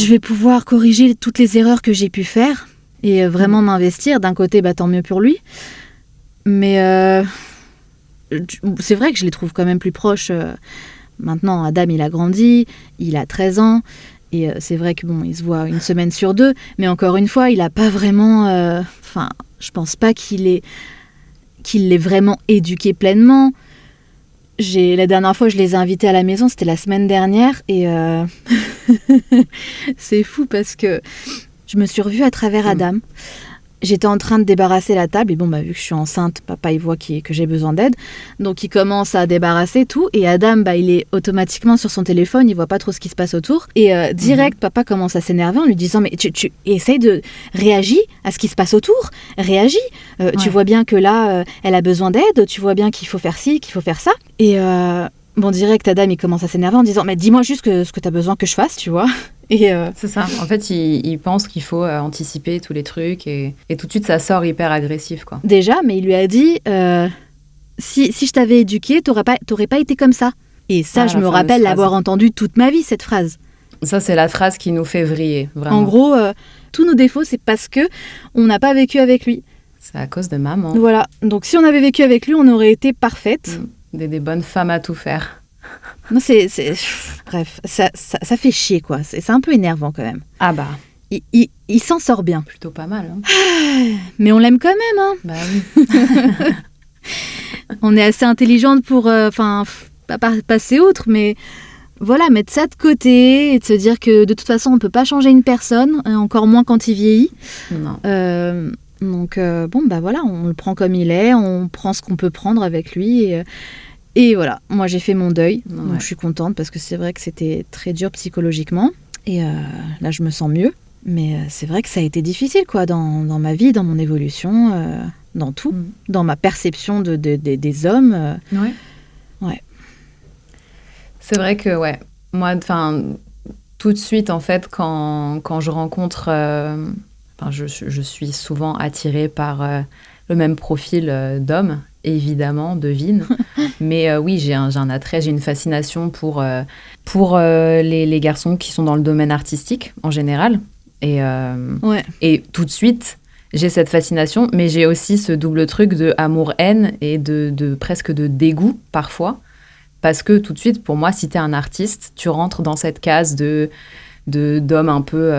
Speaker 5: vais pouvoir corriger toutes les erreurs que j'ai pu faire et vraiment m'investir. D'un côté, tant mieux pour lui. Mais c'est vrai que je les trouve quand même plus proches. Maintenant, Adam, il a grandi, il a 13 ans. Et c'est vrai que il se voit une semaine sur 2. Mais encore une fois, il n'a pas vraiment... je pense pas qu'il l'ait vraiment éduqué pleinement. La dernière fois, je les ai invités à la maison, c'était la semaine dernière. Et c'est fou parce que je me suis revue à travers Adam. J'étais en train de débarrasser la table. Et vu que je suis enceinte, papa, il voit que j'ai besoin d'aide. Donc, il commence à débarrasser tout. Et Adam, il est automatiquement sur son téléphone. Il voit pas trop ce qui se passe autour. Et direct, papa commence à s'énerver en lui disant « Mais tu essayes de réagir à ce qui se passe autour. Réagis. Tu vois bien que là, elle a besoin d'aide. Tu vois bien qu'il faut faire ci, qu'il faut faire ça. » Et direct, Adam, il commence à s'énerver en disant « Mais dis-moi juste ce que tu as besoin que je fasse, tu vois. » Et
Speaker 1: c'est ça. En fait, il pense qu'il faut anticiper tous les trucs et tout de suite, ça sort hyper agressif, quoi.
Speaker 5: Déjà, mais il lui a dit si je t'avais éduqué, t'aurais pas été comme ça. Et ça, je me rappelle l'avoir entendu toute ma vie, cette phrase.
Speaker 1: Ça, c'est la phrase qui nous fait vriller, vraiment.
Speaker 5: En gros, tous nos défauts, c'est parce que on n'a pas vécu avec lui.
Speaker 1: C'est à cause de maman.
Speaker 5: Voilà. Donc, si on avait vécu avec lui, on aurait été parfaite.
Speaker 1: Des bonnes femmes à tout faire.
Speaker 5: Non, bref, ça fait chier, quoi. C'est un peu énervant, quand même.
Speaker 1: Ah bah.
Speaker 5: Il s'en sort bien.
Speaker 1: Plutôt pas mal, hein.
Speaker 5: Mais on l'aime quand même, hein.
Speaker 1: Bah oui.
Speaker 5: On est assez intelligente pour... pas passer outre, mais... Voilà, mettre ça de côté et de se dire que, de toute façon, on ne peut pas changer une personne, encore moins quand il vieillit.
Speaker 1: Non.
Speaker 5: Donc, voilà, on le prend comme il est, on prend ce qu'on peut prendre avec lui et voilà, moi j'ai fait mon deuil, donc je suis contente parce que c'est vrai que c'était très dur psychologiquement. Et là, je me sens mieux. Mais c'est vrai que ça a été difficile, quoi, dans ma vie, dans mon évolution, dans tout, dans ma perception des hommes. Ouais.
Speaker 1: C'est vrai que, moi, tout de suite, en fait, quand je rencontre... je suis souvent attirée par le même profil d'homme, évidemment, devine. Mais oui, j'ai un attrait, j'ai une fascination pour les garçons qui sont dans le domaine artistique, en général. Et tout de suite, j'ai cette fascination, mais j'ai aussi ce double truc de amour-haine et de presque de dégoût, parfois. Parce que tout de suite, pour moi, si t'es un artiste, tu rentres dans cette case d'homme un peu,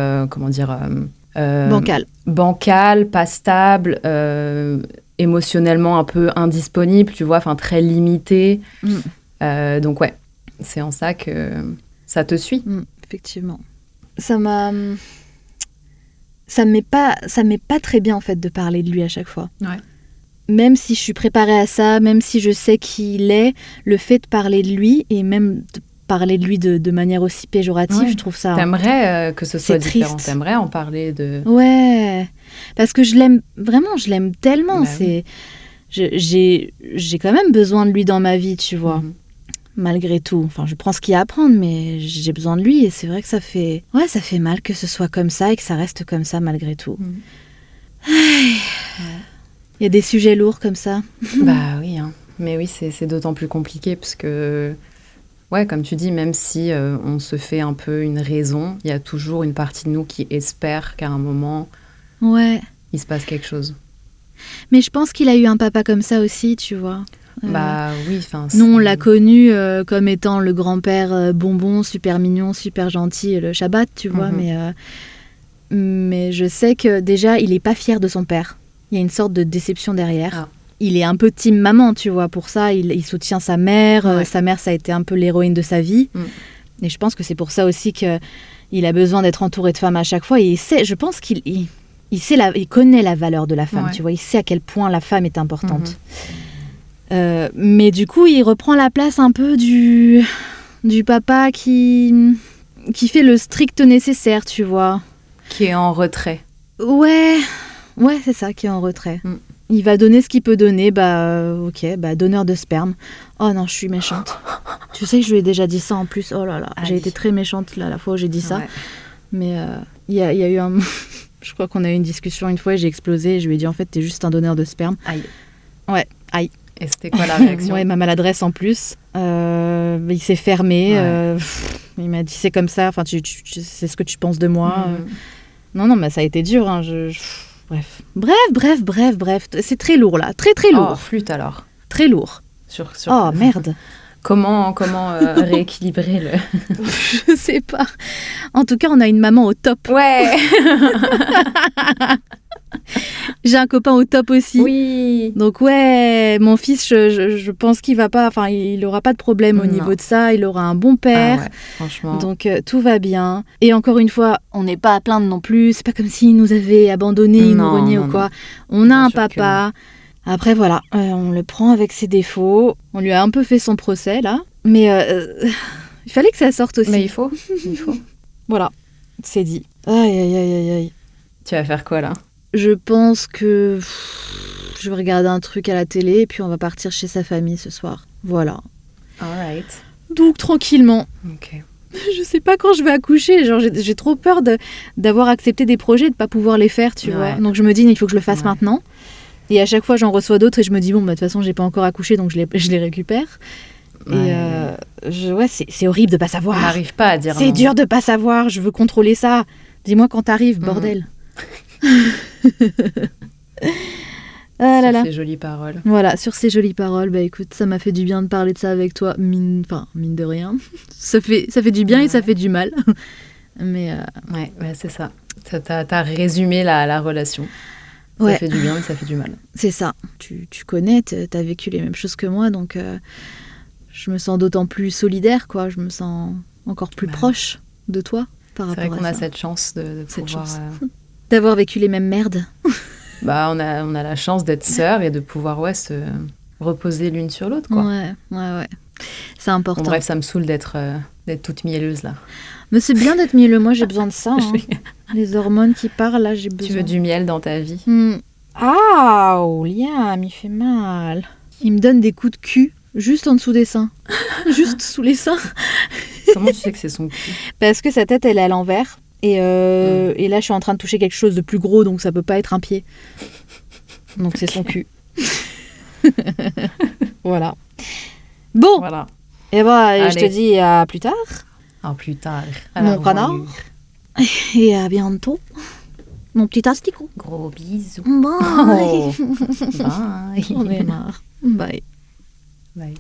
Speaker 1: bancal, pas stable, émotionnellement un peu indisponible, tu vois, très limité. Donc c'est en ça que ça te suit.
Speaker 5: Effectivement. Ça me met pas très bien, en fait, de parler de lui à chaque fois.
Speaker 1: Ouais.
Speaker 5: Même si je suis préparée à ça, même si je sais qui il est, le fait de parler de lui, et même de parler de lui de manière aussi péjorative, je trouve ça...
Speaker 1: T'aimerais que ce soit différent,
Speaker 5: triste.
Speaker 1: T'aimerais en parler de...
Speaker 5: Ouais, parce que je l'aime tellement.
Speaker 1: Oui.
Speaker 5: J'ai quand même besoin de lui dans ma vie, tu vois. Malgré tout. Enfin, je prends ce qu'il y a à apprendre, mais j'ai besoin de lui, et c'est vrai que ça fait mal que ce soit comme ça, et que ça reste comme ça, malgré tout. Il y a des sujets lourds comme ça.
Speaker 1: Bah oui, hein. Mais oui, c'est d'autant plus compliqué parce que, comme tu dis, même si on se fait un peu une raison, il y a toujours une partie de nous qui espère qu'à un moment, il se passe quelque chose.
Speaker 5: Mais je pense qu'il a eu un papa comme ça aussi, tu vois.
Speaker 1: Bah oui,
Speaker 5: nous, on l'a connu comme étant le grand-père bonbon, super mignon, super gentil, le Shabbat, tu vois. Mais je sais que déjà, il n'est pas fier de son père. Il y a une sorte de déception derrière. Il est un peu team maman, tu vois. Pour ça, il soutient sa mère. Sa mère, ça a été un peu l'héroïne de sa vie. Et je pense que c'est pour ça aussi qu'il a besoin d'être entouré de femmes à chaque fois. Et je pense qu'il il connaît la valeur de la femme, tu vois. Il sait à quel point la femme est importante. Mais du coup, il reprend la place un peu du papa qui fait le strict nécessaire, tu vois.
Speaker 1: Qui est en retrait.
Speaker 5: Ouais, c'est ça, qui est en retrait. Il va donner ce qu'il peut donner, donneur de sperme. Oh non, je suis méchante. Tu sais que je lui ai déjà dit ça en plus. Oh là là,
Speaker 1: Aïe.
Speaker 5: j'ai été très méchante là, la fois où j'ai dit ça.
Speaker 1: Ouais.
Speaker 5: Mais il y a eu un... je crois qu'on a eu une discussion une fois et j'ai explosé. Et je lui ai dit, en fait, t'es juste un donneur de sperme.
Speaker 1: Aïe.
Speaker 5: Ouais, aïe.
Speaker 1: Et c'était quoi la réaction?
Speaker 5: Ouais, ma maladresse en plus. Il s'est fermé.
Speaker 1: Ouais.
Speaker 5: Il m'a dit, c'est comme ça. Enfin, c'est ce que tu penses de moi.
Speaker 1: Mhm.
Speaker 5: Non, mais ça a été dur. Hein. Bref. C'est très lourd, là. Très, très lourd.
Speaker 1: Oh, flûte alors.
Speaker 5: Très lourd.
Speaker 1: Sur...
Speaker 5: Oh, merde.
Speaker 1: Comment rééquilibrer le...
Speaker 5: Je sais pas. En tout cas, on a une maman au top.
Speaker 1: Ouais.
Speaker 5: J'ai un copain au top aussi.
Speaker 1: Oui.
Speaker 5: Donc ouais, mon fils, je pense qu'il va pas, enfin, il aura pas de problème au
Speaker 1: Non.
Speaker 5: niveau de ça. Il aura un bon père.
Speaker 1: Ah ouais, franchement.
Speaker 5: Donc tout va bien. Et encore une fois, on n'est pas à plaindre non plus. C'est pas comme s'il nous avait abandonnés, il nous
Speaker 1: Non,
Speaker 5: reniait
Speaker 1: non,
Speaker 5: ou quoi.
Speaker 1: non.
Speaker 5: On a
Speaker 1: Bien
Speaker 5: un
Speaker 1: sûr que
Speaker 5: papa. Après voilà, on le prend avec ses défauts. On lui a un peu fait son procès là, mais il fallait que ça sorte aussi.
Speaker 1: Mais il faut.
Speaker 5: Voilà, c'est dit. Aïe.
Speaker 1: Tu vas faire quoi là?
Speaker 5: Je pense que je vais regarder un truc à la télé et puis on va partir chez sa famille ce soir. Voilà.
Speaker 1: Alright.
Speaker 5: Donc tranquillement.
Speaker 1: Ok.
Speaker 5: Je sais pas quand je vais accoucher. Genre j'ai trop peur d'avoir accepté des projets et de pas pouvoir les faire, tu vois. Donc je me dis il faut que je le fasse maintenant. Et à chaque fois j'en reçois d'autres et je me dis bon bah de toute façon j'ai pas encore accouché donc je les récupère.
Speaker 1: Ouais.
Speaker 5: Et c'est horrible de pas savoir.
Speaker 1: On n'arrive pas à dire
Speaker 5: C'est
Speaker 1: non.
Speaker 5: dur de pas savoir. Je veux contrôler ça. Dis-moi quand t'arrives, bordel. Ah là là.
Speaker 1: Ces jolies paroles.
Speaker 5: Voilà, sur ces jolies paroles, bah écoute, ça m'a fait du bien de parler de ça avec toi, mine de rien. Ça fait du bien et ça fait du mal. Mais
Speaker 1: Ouais, c'est ça. T'as résumé la relation. Ça
Speaker 5: Ouais.
Speaker 1: fait du bien, mais ça fait du mal.
Speaker 5: c'est ça. Tu connais, t'as vécu les mêmes choses que moi, donc je me sens d'autant plus solidaire, quoi. Je me sens encore plus proche de toi par
Speaker 1: C'est
Speaker 5: rapport
Speaker 1: vrai qu'on
Speaker 5: à
Speaker 1: a
Speaker 5: ça.
Speaker 1: cette chance de
Speaker 5: Cette
Speaker 1: pouvoir...
Speaker 5: chance. D'avoir vécu les mêmes merdes.
Speaker 1: Bah, on a la chance d'être sœurs et de pouvoir se reposer l'une sur l'autre, quoi.
Speaker 5: Ouais. C'est
Speaker 1: Bon,
Speaker 5: important.
Speaker 1: bref, ça me saule d'être toute mielleuse, là.
Speaker 5: Mais c'est bien d'être mielleux, moi j'ai besoin de ça. Hein. Les hormones qui parlent, là j'ai besoin.
Speaker 1: Tu veux du miel dans ta vie?
Speaker 5: Ah, Liam, il fait mal. Il me donne des coups de cul juste en dessous des seins. Juste sous les seins.
Speaker 1: Comment tu sais que c'est son cul?
Speaker 5: Parce que sa tête, elle est à l'envers. Et là, je suis en train de toucher quelque chose de plus gros, donc ça peut pas être un pied. Donc c'est son cul. Voilà. Bon,
Speaker 1: Voilà.
Speaker 5: et bah,
Speaker 1: Allez.
Speaker 5: je te dis à plus tard.
Speaker 1: À plus tard.
Speaker 5: Mon canard. Et à bientôt. Mon petit asticot.
Speaker 1: Gros bisous.
Speaker 5: Bye.
Speaker 1: Oh. Bye.
Speaker 5: J'en ai marre. Bye.
Speaker 1: Bye.